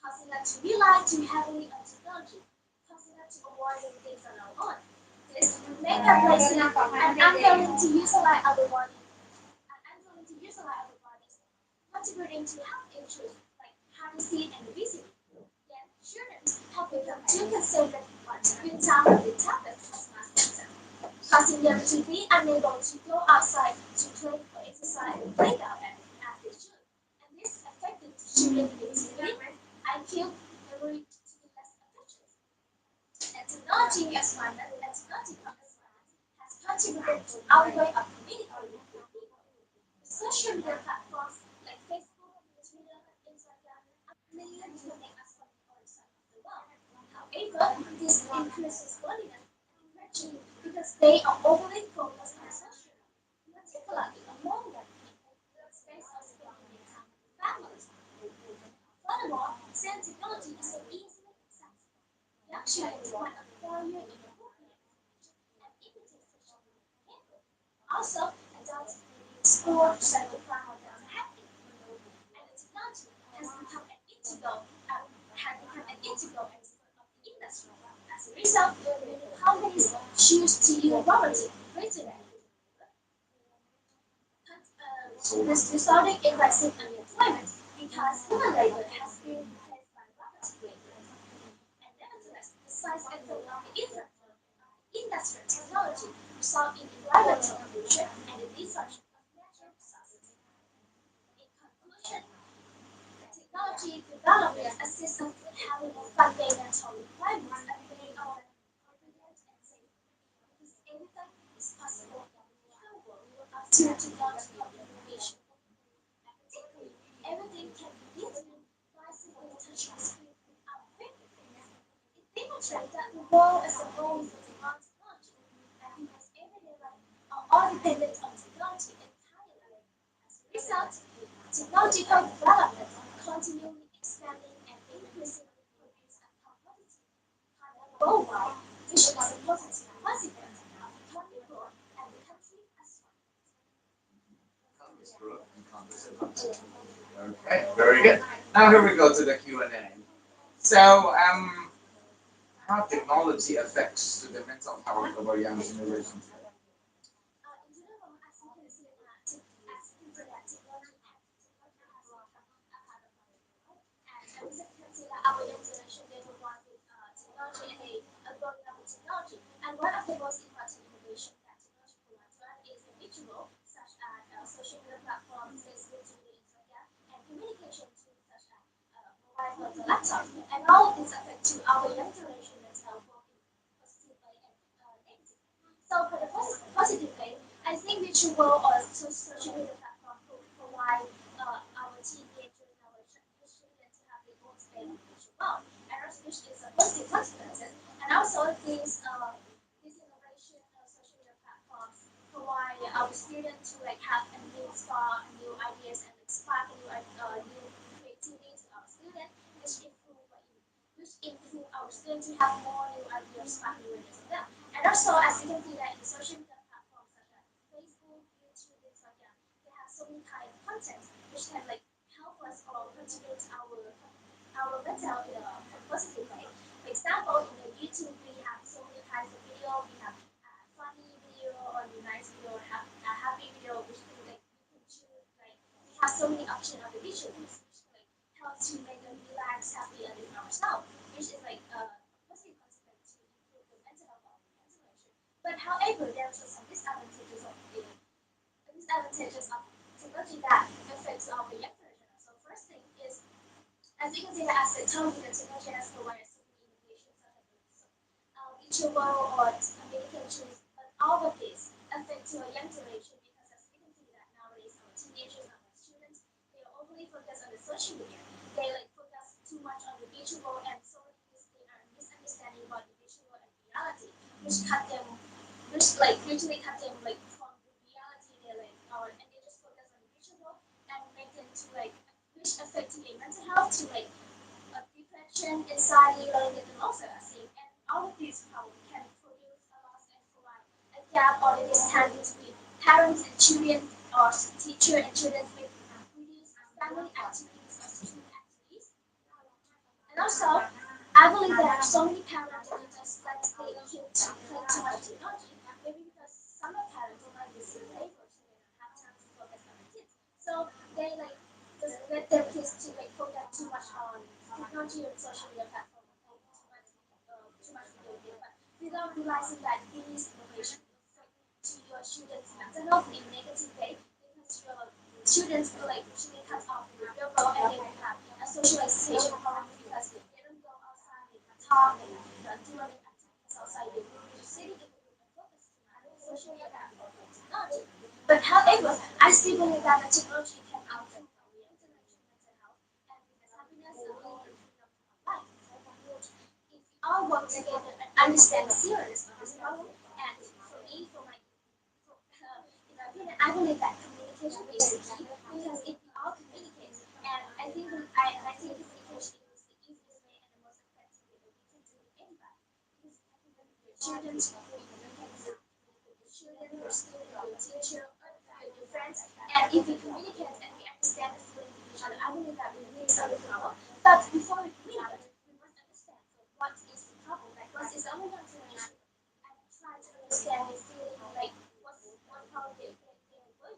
causing us to rely too heavily on technology, causing us to avoid doing things on our own. This may have placed an unwilling to utilize our body and unwilling to utilize our bodies, contributing to health issues like heart disease and obesity. Yet, students have become too concerned with time with tablets as mass causing them to be unable to go outside to play or exercise and play out as they should. And this affected student creativity, IQ, memory to be less efficient. And technology as one and technological as one has contributed to our way of communicating with people. Social media platforms like Facebook, Twitter, Instagram are made to connect us from the other side of the world. However, this increases loneliness and depression because they are overly focused on social, particularly among young people, space of spending time with families. Furthermore, since technology is so easily accessible, young children find a failure in appropriate information and imitate social media behavior. Also, adults may use school, cybercrime, or data hacking. And the technology has become an integral aspect of As a result, many companies choose to use robotic resume, resulting in rising unemployment because human labor has been replaced by robotic labor. And nevertheless, the size and the industrial technology result in environmental pollution and the destruction of natural resources. In conclusion, technology development assists us in having fundamental requirements and being our confident and safe because anything is possible in the digital world through technological innovation. And particularly, everything can be easily by simply touching a screen with our fingertips. It demonstrates that the world as a whole demands technology, and because everyday life are all dependent on technology entirely. As a result, technological development continually expanding and increasingly produce a competitive economy worldwide, which is a positive consequence of economic growth and the country as well. Economist growth and conversation. Okay, very good. Now here we go to the Q&A. So, how technology affects to the mental health of our young generation today? In general, as you can see, as internet technology has become a part of our life, and as you can see that our young generation they were born with technology and they are growing up with technology. And one of the most important innovation that technology provides to us is the visual, such as social media platforms, Facebook, Twitter, Instagram, and communication tools such as mobile phones and laptops. And all of these affect to our young generation mental both in positive way and negative. So for the positive way, I think visual or social media platform provide our teenagers and our students to have their own space in the virtual world, and also which is a positive consequences. And also this innovation of social media platforms provide our students to like have a new spark, new ideas, and like spark new creativity to our students, which improve our students to have more new ideas, spark new ideas as well. And also, as you can see that in the social media platforms such as Facebook, YouTube, Instagram, they have so many kind of content which can like help us or contribute to our mental in a positive way. For example, in the YouTube, we have so many kinds of video. We have funny video, or nice video, or happy video, which can like we can choose. Like we have so many options on the visuals, which like helps to make us relax, happy, and in ourselves, which is like positive consequence to improve the mental health of the generation. But however, there are some disadvantages of technology that affects our young generation. So first thing is, as you can see, as I told you, the technology has provided so many innovations such as reachable or communications, but all of this affect to a young generation because as we can see that nowadays our teenagers and our students they are overly focused on the social media. They like focus too much on the visual and so they are misunderstanding about the visual and reality, which cut them which like usually cut them like from the reality they like and they just focus on the visual and make them to like which affecting their mental health to like depression, anxiety, loneliness, and also asleep. And all of these problems can produce a loss and provide a gap or a distance between parents and children or teacher and children with reduced family activities or student activities. And also, I believe there are so many parents who just let their kids play too much technology. Maybe because some of parents are busy with labor, so they don't have time to focus on the kids. So they like just let their kids to like focus too much on technology and social media platforms, like too much video game, but without realizing that these innovations affect to your students' mental health in a negative way because your students will like usually cut off the real world and they will have a socialization problem because they don't go outside, they can talk, they can do other activities outside the room, just sitting in the room and focus too much on social media platforms and technology. But however, I still believe that the technology can improve our young generation mental health and because happiness, ability, and freedom of life. If we all work together and understand the seriousness of this problem, and for me, in my opinion, I believe that communication is the key because if we all communicate, and I think communication is the easiest way and the most effective way that we can do with anybody. Because you can communicate with your children, you can communicate with your children, your student, your teacher, your friends, and if we communicate and we understand the feelings of each other, I believe that we really solve the problem. But before we communicate, we must understand so what is the problem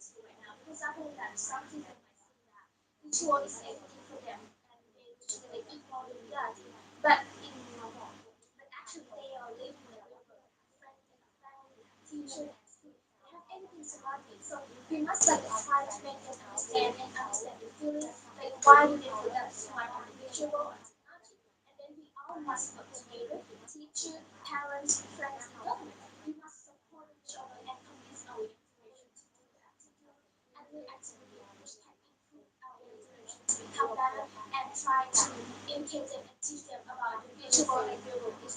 school right now because I believe that some people might think that ritual is everything for them and they usually like ignore the reality. But in but actually they are living in a real world. Friends, they have family, teacher, and school. They have everything surrounding. So we must like try to make them understand and understand the feeling, like why do they feel that smart or visual or technology. And then we all must work together, teacher, parents, friends, and government. We must support each other and convince our generation to do the activity and do activity which can improve our generation to become better and try to educate them and teach them about the visual and real world is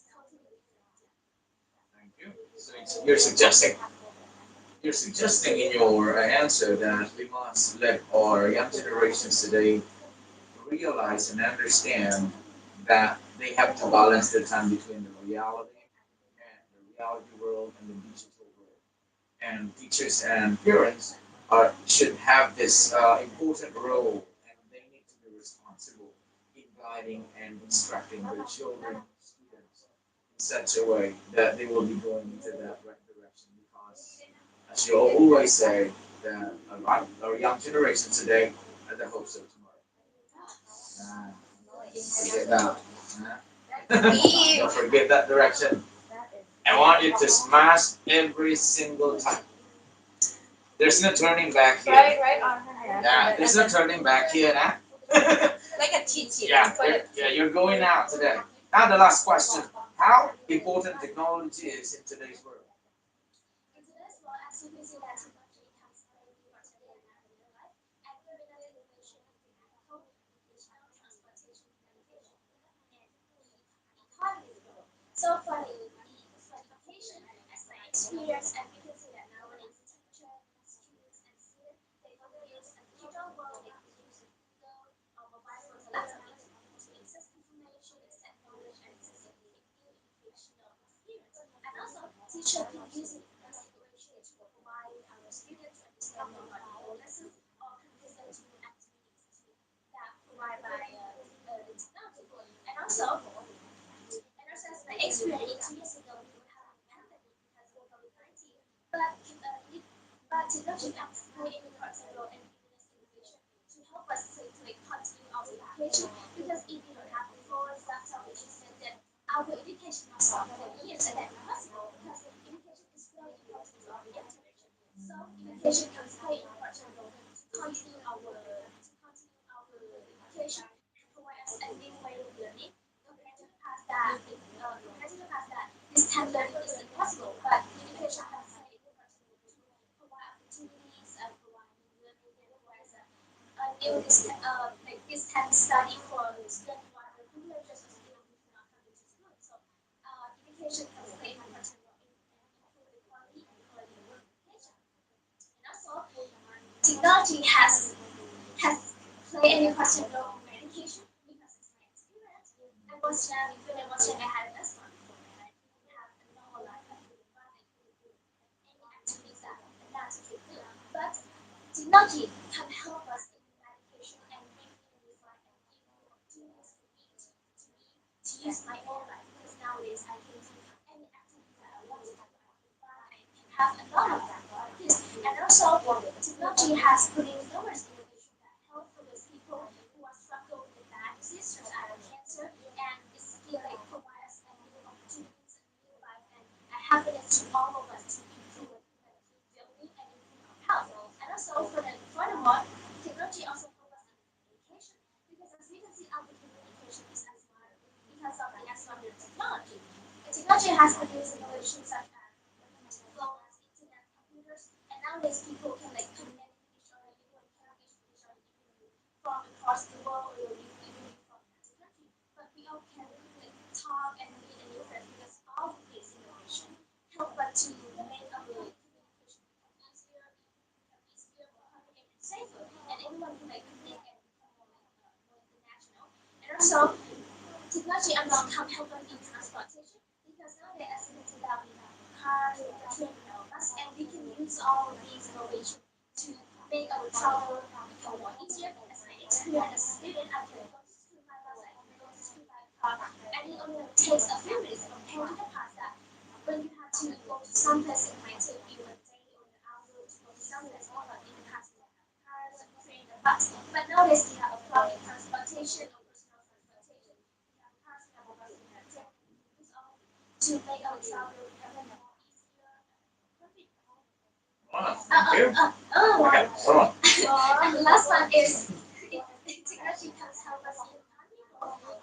totally different. Thank you. So you're suggesting in your answer that we must let our young generations today realize and understand that they have to balance their time between the reality world and the digital world. And teachers and parents should have this important role, and they need to be responsible in guiding and instructing their children, students, in such a way that they will be going into that right direction. Because, as you always say, that our young generation today are the hopes of tomorrow. Forget that. Don't forget that direction. I want you to smash every single time. There's no turning back here. Right on her hand. Yeah, there's no turning back here now. Like a cheat sheet. Yeah, you're going out today. Now the last question. How important technology is in today's world? In today's world, as you can see that technology has played a part in our daily life, and even as innovation in medical, education, transportation, navigation, and the economy grow. So for education, as my experience, and we can see that nowadays teachers, students, and students they don't use a digital world, they can use a Google or mobile phones, a laptop internet to access information, access knowledge, and access a new educational experience. And also, teacher can use it as innovation to provide our students to understand more about the lessons or convince them to do activities that provided by the technology. And also, and also as my experience 2 years ago, we were having a pandemic because of COVID-19, but but technology can play an important role in giving us innovation to help us to like continue our education because if we don't have the phones, laptop, and internet, then our education will stop for years and that's impossible because education is very important to our young generation. So education can play an important role to continue our education and provide us a new way of learning compared to the past that distance learning is impossible, but education has played a important role to provide opportunities, provide new learning, and provide a new like distance study for students who are privileges or students who cannot come into school. So education has played an important role in improving quality and quality of education. And also, technology has played an important role in my education because it's my experience. When I was young, I had a smartphone and I didn't have a normal life. I couldn't run, I couldn't do any activities that a adult could do. But technology can help us in my education and make me refine and give me opportunities for me to use my own life because nowadays I can do any activity that I want to do. I can run, I can have a lot of that kids. And also, technology has put in numerous innovation that help for those people who are struggling with bad disease such as cancer, and it's still like provide us a new opportunities, a new life, and a happiness to all of us to improve like, well-being and improve our health. And also, furthermore, technology also helps us in communication because as we can see, our communication is as well because of the advancement of technology. And technology has produced innovations such as phones, internet, computers, and nowadays people can like connect with each other, people can communicate with each other even from across the world or even from another country. But we all can like talk and meet a new friends because all of this innovation help us to make our communication become easier, more convenient, and safer. And everyone can like connect and become more international. And also, technology alone can help us in transportation because nowadays, as you can see, that we have cars, we have train, we have bus, and we can use all of these innovations to make our travel become more easier. As my experience as a student, I can go to school by bus, I can go to school by car, and it only takes a few minutes compared to the past that when you have to go to some place, it might take you a day or an hour to go to some place. But nowadays we have a public transportation or personal transportation. We have cars, we have a bus, we have train. This all to make our travel even more easier and convenient. Wow, thank you. Okay, Oh, come on. and the last one is technology can help us in economy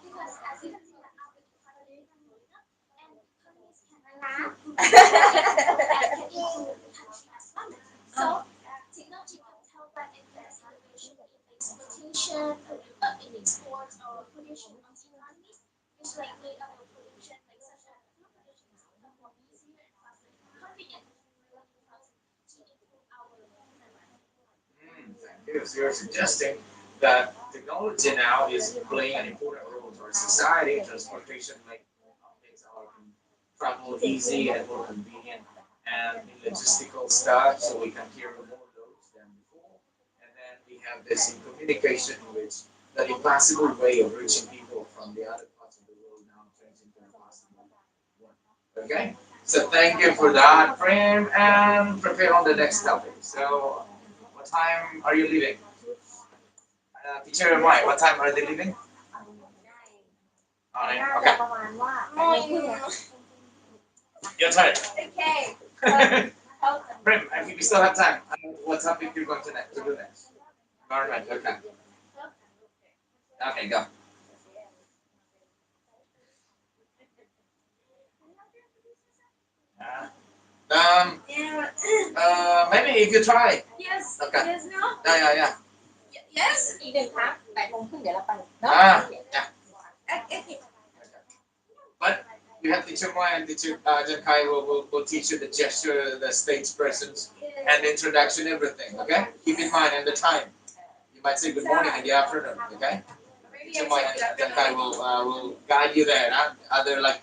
because as you can see that our economy is growing up and economies can improve and can improve the country as well. So technology can help us invest innovation in exploitation, in exports or production of the economies, which like made our production like such as food production is become more easier and faster and convenient, really helps to improve our environment. Thank you. So you're suggesting that technology now is playing an important role in our society. Transportation makes our travel easy and more convenient, and in logistical stuff, so we can carry more loads than before. And then we have this in communication, which the impossible way of reaching people from the other parts of the world now turns into a possible one. Okay. So thank you for that, Prem, and prepare on the next topic. So, what time are you leaving? Teacher Mai, what time are they leaving? Oh, nine. จะ Okay, ประมาณว่า8 โมงครึ่ง your turn. Okay. Prem, I think we still have time. What topic you're going to do next? Environment. Okay. Okay, go. Maybe if you try. Yes. Okay. Yes. No. Yeah. Yes. อีก 1 ครั้ง 8 โมงครึ่ง เดี๋ยวเราไปเนาะ Yeah. Okay. But you have teacher Moy and teacher Jankai will teach you the gesture, the stage presence, and the introduction, everything. Okay. Keep in mind and the time. You might say good morning in the afternoon. Okay. Teacher Moy and Jankai will guide you there. Other like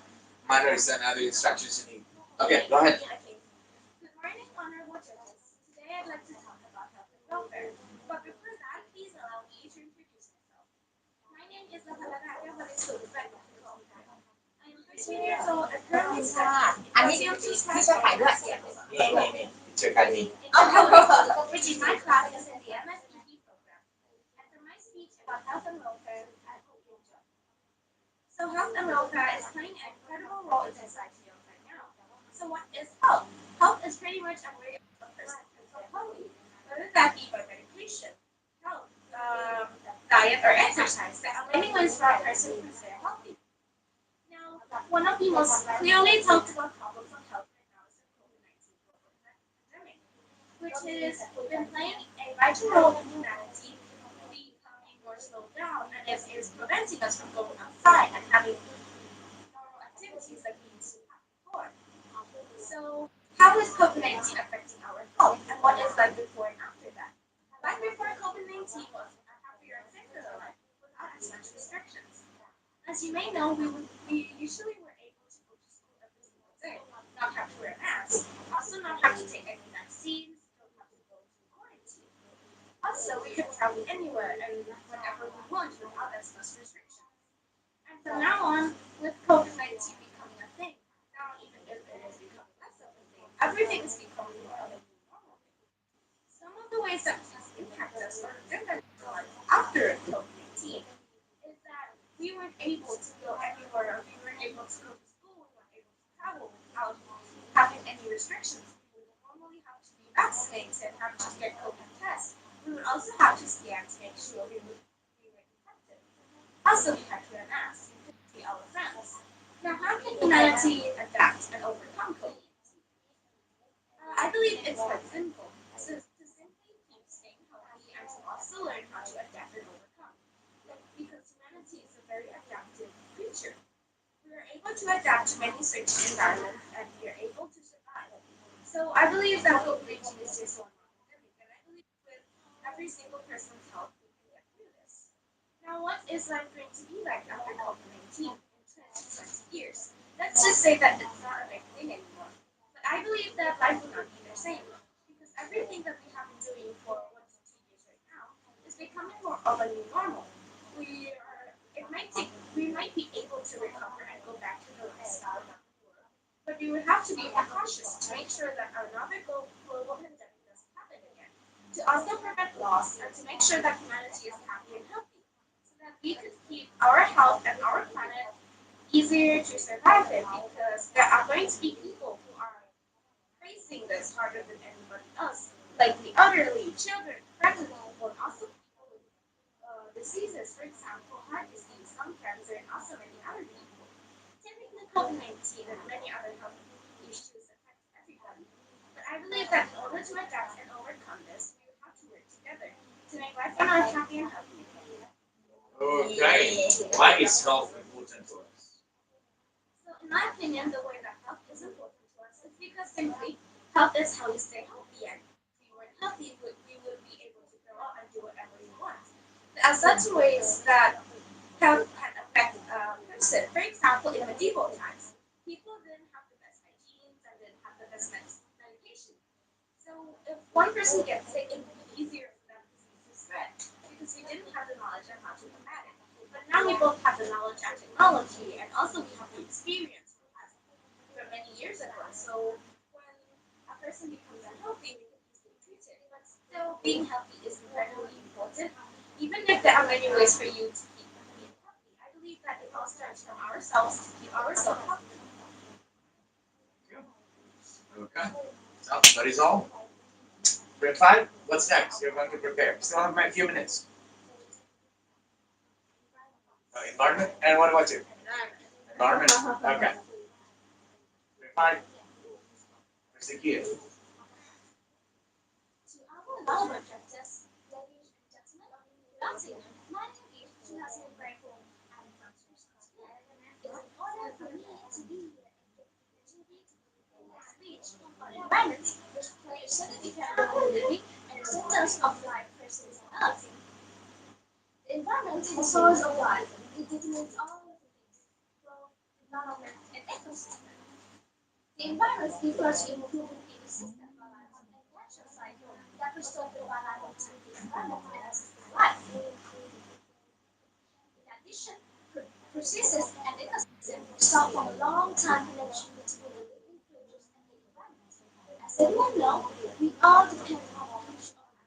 manners and other instructions you need. Okay. Go ahead. Good morning, honorable judges. Today I'd like to talk about health and welfare. But before that, please allow me to introduce myself. My name is Lahalagaya Valisurubat. I am 13 years old and currently ค่ะ studying อันนี้ Impromptu พี่ช่วยถ่ายด้วย Teacher Kani. which is my class is in the MSEP program. After my speech about health and welfare, I hope you enjoy. So health and welfare is playing an incredible role in society right now. So what is health? Health is pretty much a way of a person can feel healthy, whether that be by medication, health, diet, or exercise. There are many ways for a person to stay healthy. Now, one of the most clearly talked about problems of health right now is the COVID-19 pandemic, which has been playing a vital role in humanity, becoming more slowed down, and is preventing us from going outside and having normal activities like we used to have before. So, how is COVID-19 affecting our health, and what is life before and after that? Life before COVID-19 was a happier and simpler life without as much restrictions. As you may know, we usually were able to go to school every single day, not have to wear masks, also not have to take any vaccines, don't have to go to quarantine. Also, we could travel anywhere and whenever we want without as much restrictions. And from now on, with COVID-19 becoming a thing, now even if it is becoming less of a thing, everything is becoming more of a new normal. Some of the ways that has impacted us are different after COVID-19 is that we weren't able to go anywhere, we weren't able to go to school, we weren't able to travel without having any restrictions. We would normally have to be vaccinated, have to get COVID tests. We would also have to scan to make sure we were infected. Also, we had to wear masks to see our friends. Now, how can humanity adapt and overcome COVID-19? I believe it's quite simple. To simply keep staying healthy and to also learn how to adapt and overcome. Because humanity is a very adaptive creature. We are able to adapt to many certain environments and we are able to survive. So I believe that COVID-19 is just one more pandemic, and I believe with every single person's health, we can get through this. Now, what is life going to be like after COVID-19 in 20 years? Let's just say that it's not a big thing anymore. But I believe that life will not be the same because everything that we have been doing for 1 to 2 years right now is becoming more of a new normal. We might be able to recover and go back to the lifestyle that we were, but we would have to be more cautious to make sure that another global pandemic doesn't happen again. To also prevent loss and to make sure that humanity is happy and healthy, so that we could keep our health and our planet easier to survive in because there are going to be people who are facing this harder than anybody else, like the elderly, children, pregnant people, and also people with diseases, for example, heart disease, lung cancer, and also many other people. Typically, COVID-19 and many other health issues affect everybody. But I believe that in order to adapt and overcome this, we have to work together to make life on Earth happy and healthy. Okay. Why is health important to us? So, in my opinion, the way that health is important to us is because simply health is how you stay healthy, and if you weren't healthy, you would be able to go out and do whatever you want. There are certain ways that health can affect a person. For example, in medieval times, people didn't have the best hygienes and didn't have the best medication. So if one person gets sick, it would be easier for that disease to spread because we didn't have the knowledge on how to combat it. But now we both have the knowledge and technology, and also we have the experience from many years ago. So when a person becomes unhealthy, we can easily treat it. But still, being healthy is incredibly important. Even if there are many ways for you to keep being healthy, I believe that it all starts from ourselves to keep ourselves healthy. Okay. So that is all. Grade 5, what's next? You're going to prepare. Still have a few minutes. Environment. And what about you? Environment. Okay. Grade 5, where's the kid? To our Oliver Justice, ladies and gentlemen, Bouncing, my name is Julius Grateful and from School. It's an honor for me to be here and give the opportunity to give a speech on environment, which play a significant role in living and symptoms of life persons on Earth. The environment is the source of life. It determines all of the things, growth, development, and ecosystem. The environment refers to improving ecosystem balance and natural cycle that restore the balance between the environment and system life. In addition, processes and ecosystem result from a long-time connection between the living creatures and the environment. As everyone knows, we all depend on each other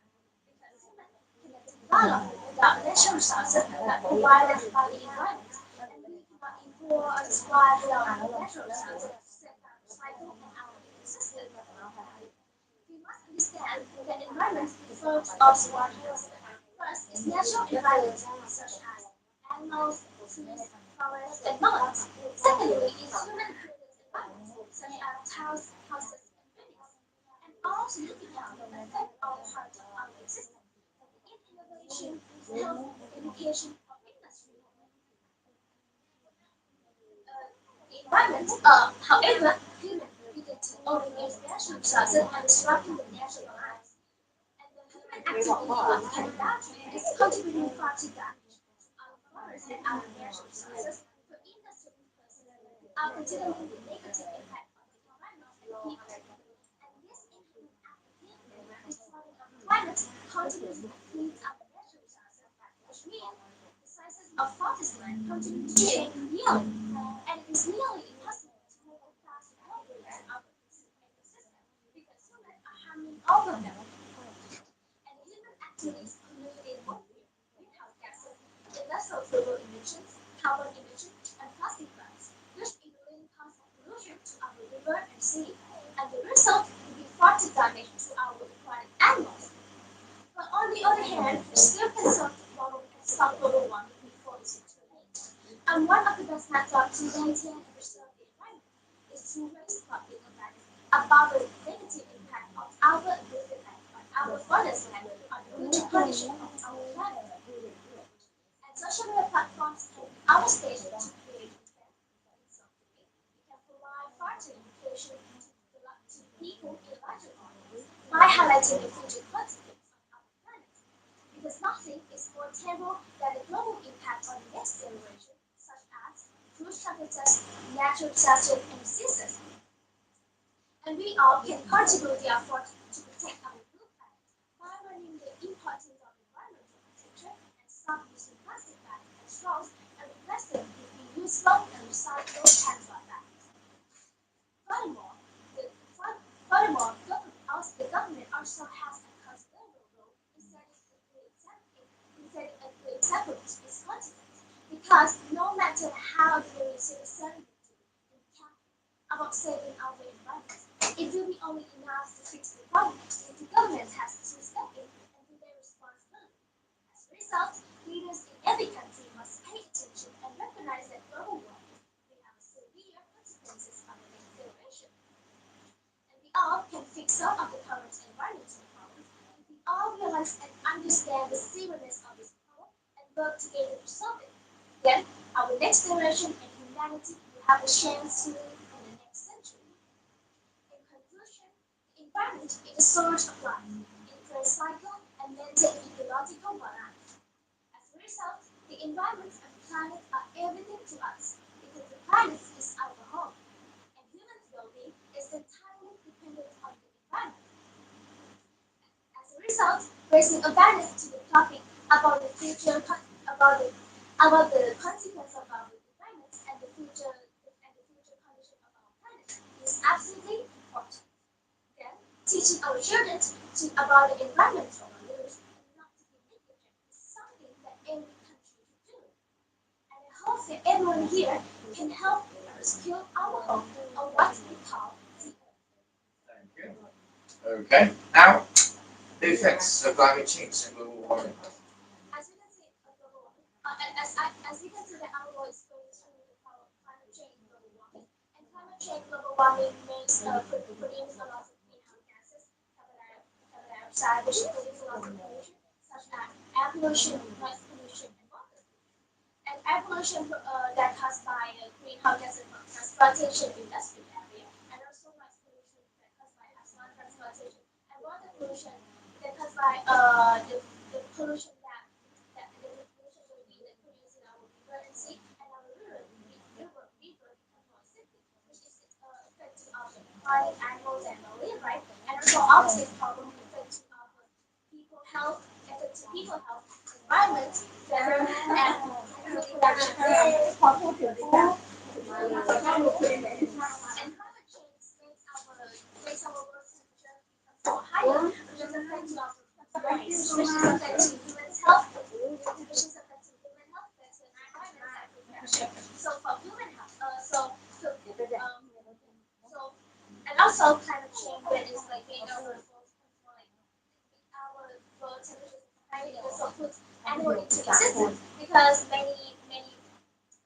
because humans cannot develop without natural resources that provided by the environment, and we cannot improve or thrive without natural resources set by the cycle and our ecosystem. We must understand that environment refers to us what is. First is natural environment, such as animals, trees, forests, and mountains. Secondly is human-created environment, such as houses, and buildings. And all significant affect all parts of our existence, in innovation, health, education, or industry. The environment, however, human begin to overuse natural resources and disrupting the natural balance. And the human activity of cannibalism is contributing far to damage to our forests and our natural resources for industry purposes, are considering the negative impact on the environment and people. And this inhuman act of human is flooding of the climate, contributing to clean our natural resources, which means the sizes of forest land continue to change yearly, and it is nearly impossible to make a fast progress of our ecosystem because humans are harming all of them. And human activities pollute the atmosphere, greenhouse gases, industrial fuel emissions, carbon emissions, and plastic bags, which include cause pollution to our river and sea. And the result will be far too damage to our aquatic animals. But on the other hand, we still can solve the problem and stop global warming before it's too late. And one of the best methods to maintain and preserve the environment is to raise public awareness about the negative impact of our illicit on our forest land on the future condition of our planet. And social media platforms can be our stage to create awareness. In some way, we can provide further education to people in larger audience by highlighting the future consequences of our planet. Because nothing is more terrible than the global impact on the next generation, such as food shortages, natural disasters, and diseases. And we all can contribute the effort to protect our blue planet by learning the importance of environmental protection and stop using plastic bags and straws and replace them with reusable and recyclable cans of bags. Furthermore, the, furthermore, the government also has a considerable role matter how the citizen about saving our environment. It will be only enough to fix the problem if the government has to step in and do their responsibility. As a result, leaders in every country must pay attention and recognize that global warming will have severe consequences on the next generation. And we all can fix some of the current environmental problems if we all realize and understand the seriousness of this problem and work together to solve it. Then our next generation and humanity will have a chance to live in the next century. In conclusion, the environment is a source of life. It creates cycle and maintains ecological balance. As a result, the environment and the planet are everything to us because the planet is our home, and human well-being is entirely dependent on the environment. As a result, raising awareness to the topic about the future about the consequence of our environment and the future condition of our planet is absolutely important. Then, teaching our children about the environmental rules and not to be negligent is something that every country should do. And I hope that everyone here can help us build our home on what we call the earth. Thank you. Okay. Now, the effects of climate change and global warming. As we can see, as we can see that our world is going through the climate change, global warming, and climate change, global warming makes produce a lot of greenhouse gases, carbon dioxide, which produce a lot of pollution, such as air pollution, noise pollution, and water pollution. And air pollution that caused by greenhouse gas transportation industry area, and also noise pollution that caused by asthma transportation, and water pollution that caused by the pollution that the pollution will be that produced in our river and sea, and our river become more acidic, which is affecting our aquatic animals and marine life, and also obviously problem affecting our people health, affecting people health, environment, weather, and food production. And climate change makes our world temperature become so higher, which is affecting our race, which is affecting human health, which is affecting human health, that's the environment and protection. So for human health, so and also climate change when it's like being our like our world temperature is high, it also puts animal into existence because many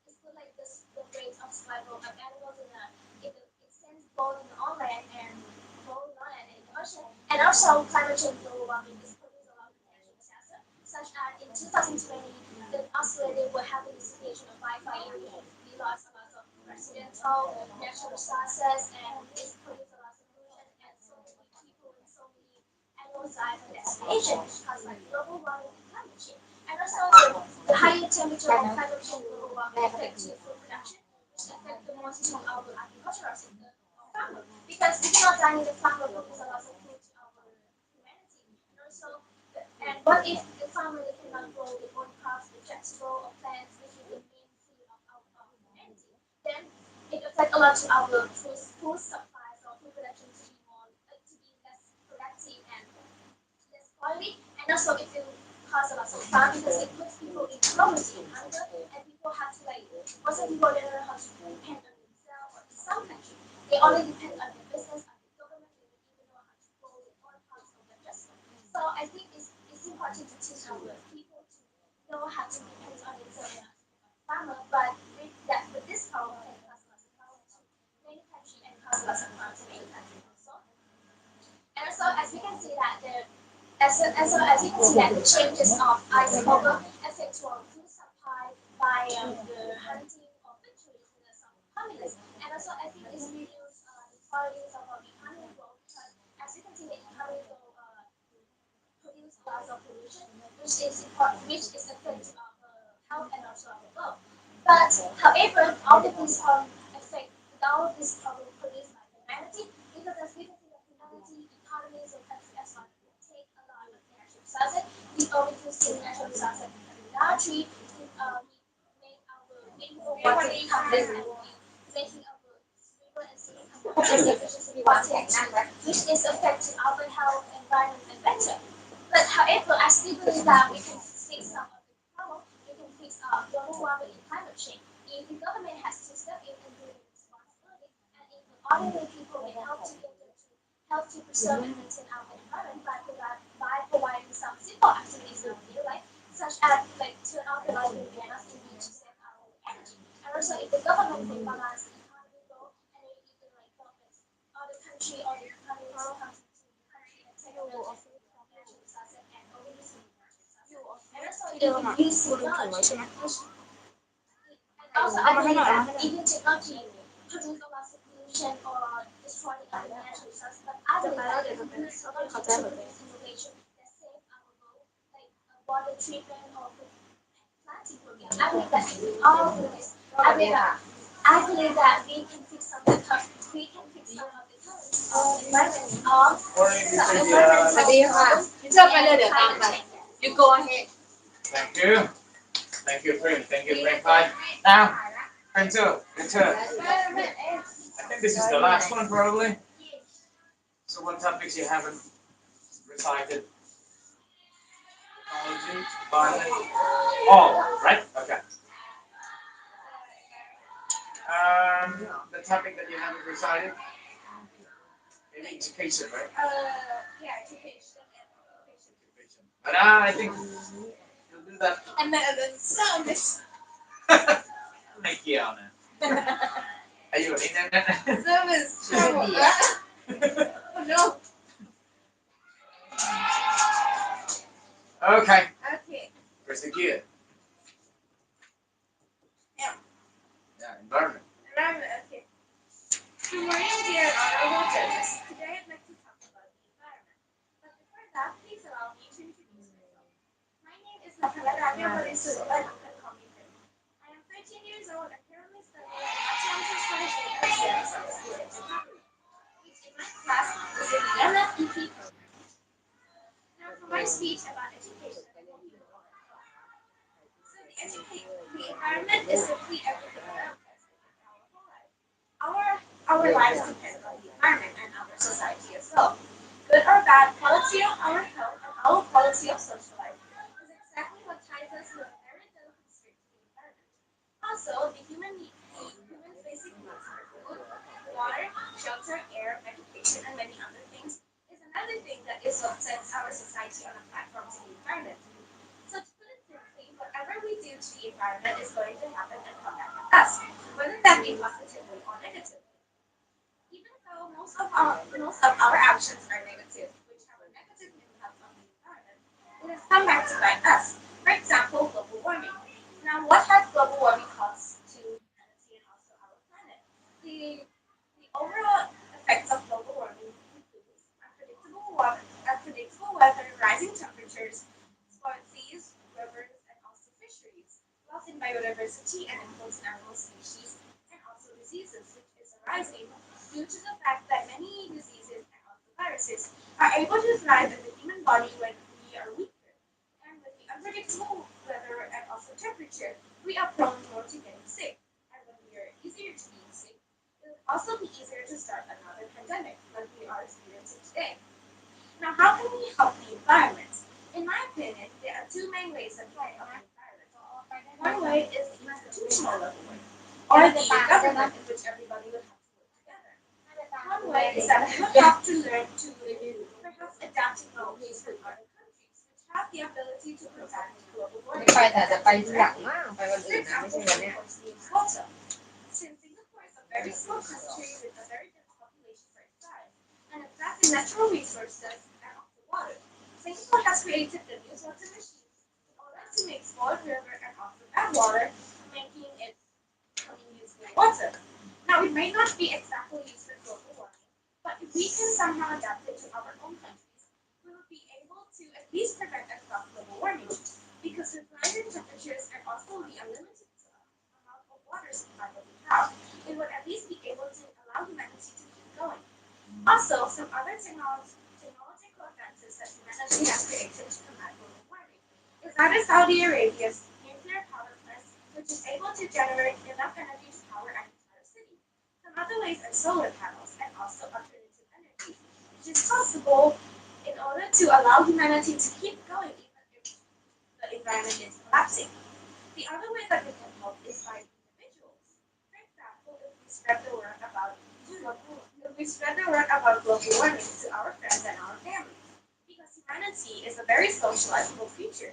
it's put like this the rate of survival of animals in the extends both on land and both on land and in the ocean. And also climate change global warming is producing a lot of natural disasters, such as in 2020 in Australia we're having a situation of wildfire. We lost a lot of residential natural disasters and it's produced a lot of pollution and so many people and so many animals die from that situation caused by global warming and climate change. And also the higher temperature of climate change global warming affects food production, which affects the most to our agricultural sector or farmer. Because we cannot dine in the farmer produce a lot of food to our humanity. And also, and what if the farmer they cannot grow their own crops, vegetable or plants, which is the main food of humanity? Then it affects a lot to our food supplies or food production to be more to be less productive and less quality, and also it will cause a lot of harm because it puts people in poverty and hunger, and people have to like most of people don't know how to depend on themselves or in some countries they only depend on their business, on the government, they don't even know how to grow their own crops or adjustment. So I think it's important to teach our people to know how to depend on themselves and farmer, but with this problem can cause a lot of harm to many countries and cause a lot of harm to many countries also. And also, as we can see that as we can see that the changes of ice cover affect our food supply by the hunting of the trees in the some communities. And also, I think this reduces the quality of our economy growth because as you can see, the economy will produce a lot of pollution, which is affecting our health and also our wealth. But however, all of these affect all of these problems produced by humanity because as we can see, the humanity economies and countries as well take a lot of natural resources. We only consume natural resources largely. We make our rainbow water complex and we making our river and sea efficiency water, which is affecting our health, environment, and better. But however, I still believe that we can fix some of the problem. We can fix global warming and climate change if the government has to step in and do the responsibility, and if the ordinary people may help together to help to preserve and maintain our environment by providing some simple activities in our daily life, such as like turn off the light when we must to need to save our energy. And also, if the government can balance the economy goal, and if you can like profit other country or the economy to come to the country and take advantage of natural resources and overuse of natural resources. And also, if you use technology, and also I believe that even technology produce a lot of pollution or destroy the other natural resources, but I believe that if we use technology to produce innovation that save our goal, like water treatment or planting program, I believe that all of this, I believe that we can fix some of the we can fix some of the environment of Morning, the Mr. environment สวัสดีค่ะพี่เจ้าไปเลยเดี๋ยวตาม and ไป climate change. you go ahead Thank you. Thank you, friend. Thank you, friend. Bye. Now, friend two, your turn. I think this is the last one, probably. So, what topics you haven't recited? Technology, environment. All, right? Okay. The topic that you haven't recited? Maybe education, right? Yeah, education. Education. But I think you'll do that. and then service Thank you, Anna. Are you in there? service travel oh no Okay. okay Press the gear. Yeah. Yeah, environment. environment okay good morning dear honorable judges today I'd like to talk about the environment but before that please allow me to introduce myself my name is Napalaranya Barisu but you can call me Prim. I am 13 years old and currently studying in Mathematics Science University of South which in my class is in the MFEP program. Now for my speech about education, I hope you will all recall. So the environment is simply everything around us in our whole life. Our lives depend on the environment and our society as well. Good or bad, quality of our health and our quality of social life is exactly what ties us with a very delicate string to the environment. Also, the human's basic needs for food, water, shelter, air, education, and many other things is another thing that is what sets our society on a platform to the environment. So to put it simply, whatever we do to the environment is going to happen and come back at us, whether that be positively or negatively. Even though most of our actions are negative, which have a negative impact on the environment, it has come back to bite us. For example, global warming. Now, what has global warming caused to humanity and also our planet? The overall effects of global warming includes unpredictable weather, rising temperatures, spoiled seas, rivers, and also fisheries, loss in biodiversity and influence in animal species, and also diseases, which is arising due to the fact that many diseases and also viruses are able to thrive in the human body when we are weaker. And with the unpredictable weather and also temperature, we are prone more to getting sick. And when we are easier to be sick, it would also be easier to start another pandemic like we are experiencing today. Now, how can we help the environment? In my opinion, there are two main ways that we can help the environment. One way is the institutional level way, or the government in which everybody would have to work together. One way is that we would have to learn to perhaps adapt technologies from other countries, which have the ability to prevent global ไม่ warming. ไปแต่จะไปทีหลังมากไปวัน For อื่นนะไม่ example, ใช่วันเนี้ย Singapore's needs water. Since Singapore is a very small country with a very dense population for its size, and a vast in natural resources and also water, Singapore has created the new water machines in order to make small river and also backwater, making it becoming usable water. Now, it may not be exactly used for global warming, but if we can somehow adapt it to our own countries, we will be able to at least prevent and stop global warming. Because with rising temperatures and also the unlimited amount of water supply that we have, it would at least be able to allow humanity to keep going. Also, some other technological advances that humanity has created to combat global warming is either Saudi Arabia's nuclear power plant, which is able to generate enough energy to power an entire city. Some other ways are solar panels and also alternative energy, which is possible in order to allow humanity to keep going even if the environment is collapsing. The other way that we can help is by individuals. spread the word about global warming to our friends and our families. Because humanity is a very socializable creature,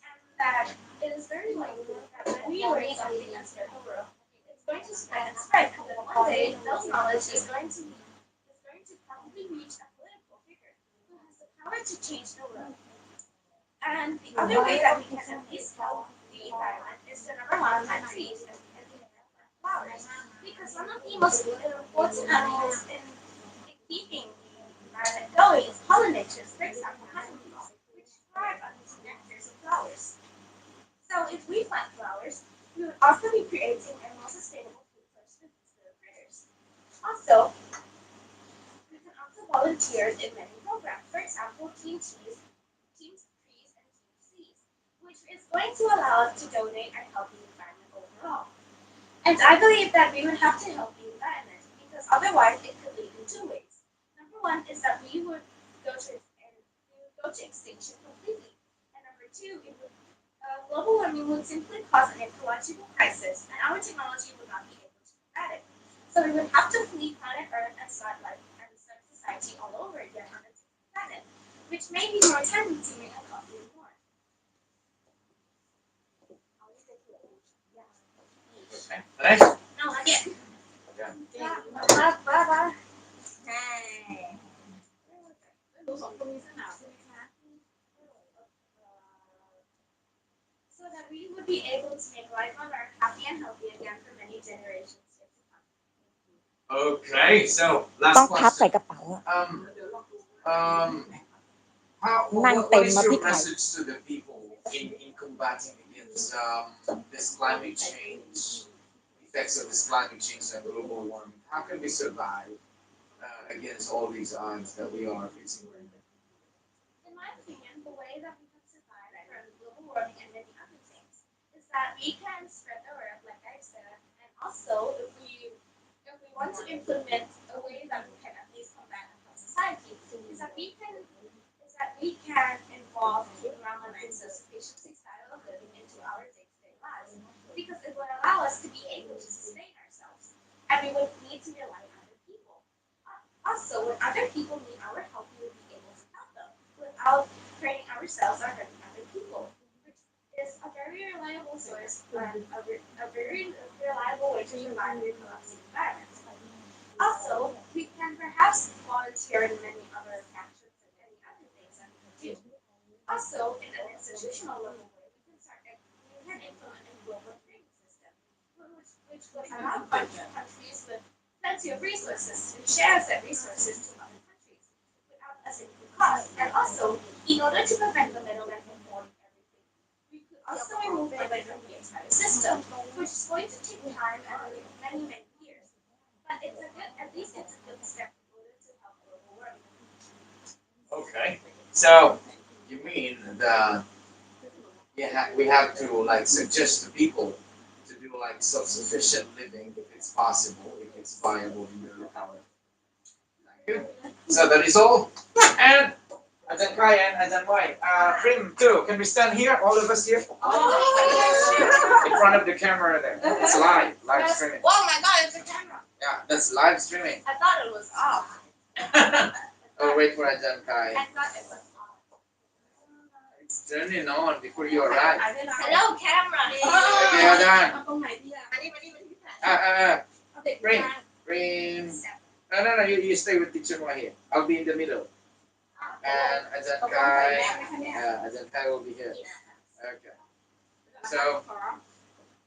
and that it is very likely that when we learn something and spread the word, it's going to spread and spread, and then one day those knowledge is going to probably reach a political figure who has the power to change the world. And the other way that we can at least help the environment is to number one, plant trees and flowers. Because one of the most important animals in keeping the environment going is pollinators, for example, honeybees, which thrive on the nectars of flowers. So if we plant flowers, we would also be creating a more sustainable food source for these little critters. Also, we can also volunteer in many programs. For example, Team Trees, and Team Seas, which is going to allow us to donate and help the environment overall. And I believe that we would have to help the environment because otherwise it could lead in two ways. Number one is that we would go to extinction completely, and number two, global warming would simply cause an ecological crisis, and our technology would not be able to combat it. So we would have to flee planet Earth and start life and start society all over again on a different planet, which may be more time-consuming and costly more. Okay. Next. No, again. Okay. So that we would be able to make life on Earth happy and healthy again for many generations yet to come. Okay. So ต้อง last พับใส่ question. กระเป๋าอะ Um, what is your message to the people in combating against this climate change, effects of this climate change and global warming? How can we survive against all these odds that we are facing right now? In my opinion, the way that we can survive from global warming and many other things is that we can spread the word, like I said, and also if we want to implement a way that we can at least combat and help society, is that we can involve environment and self-sufficiency style of living into our day-to-day lives because it would allow us to be able to sustain ourselves, and we would need to rely on other people. Also, when other people need our help, we would be able to help them without hurting ourselves or hurting other people, which is a very reliable source and a very reliable way to survive in a collapsing environment. Also, we can perhaps volunteer in many other factions and many other things that we can do. Also, in an institutional level way, we can implement a global trading system, which would allow countries with plenty of resources to share said resources to other countries without a single cost. And also, in order to prevent the middlemen from holding everything, we could also remove middlemen from the entire system, which is going to take time and many, many years. But at least it's a good step in order to help global warming. Okay. So you mean that we have to like suggest to people to do like self-sufficient living if it's possible, if it's viable in their locality. Thank you. So that is all. And Ajahn Kai and Ajahn Wai. Prim too. Can we stand here, all of us here? In front of the camera there. It's live streaming. Oh my god, it's a camera. Yeah, that's live streaming. I thought it was off. Oh, wait for Ajahn Kai. I thought it was off. It's turning on before you arrive. Hello, camera. Okay, Ajahn. ตรงไหนดีอ่ะมานี่พี่แพร เอาเด็ก Prim. Prim. No, you stay with teacher Moa here. I'll be in the middle. And Ajahn Kai. Ajahn Kai will be here. Okay. So,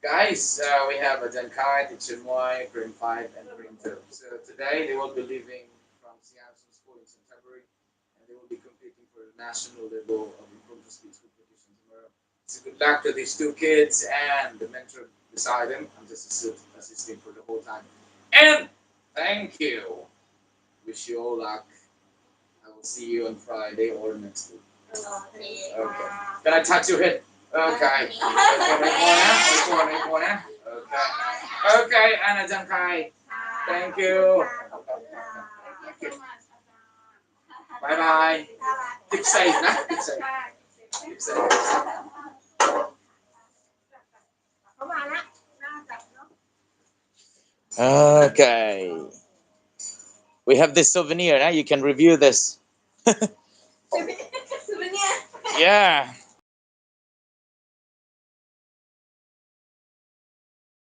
guys, we have Ajahn Kai, teacher Moa, Prim 5, and Prim 2. So today they will be leaving from Siamson School in September, and they will be competing for the national level of Impromptu speech competition tomorrow. So good luck to these two kids and the mentor beside them. I'm just assisting for the whole time. And thank you. Wish you all luck. I will see you on Friday or next week. Okay. Can I touch your head? Okay. Okay. Okay, and Ajahn Kai. Thank you. Bye bye. Keep safe, nah? Keep safe. Keep safe. เขามาแล้วน่าจับเนาะ Okay. We have this souvenir. Now you can review this. Souvenir. Yeah.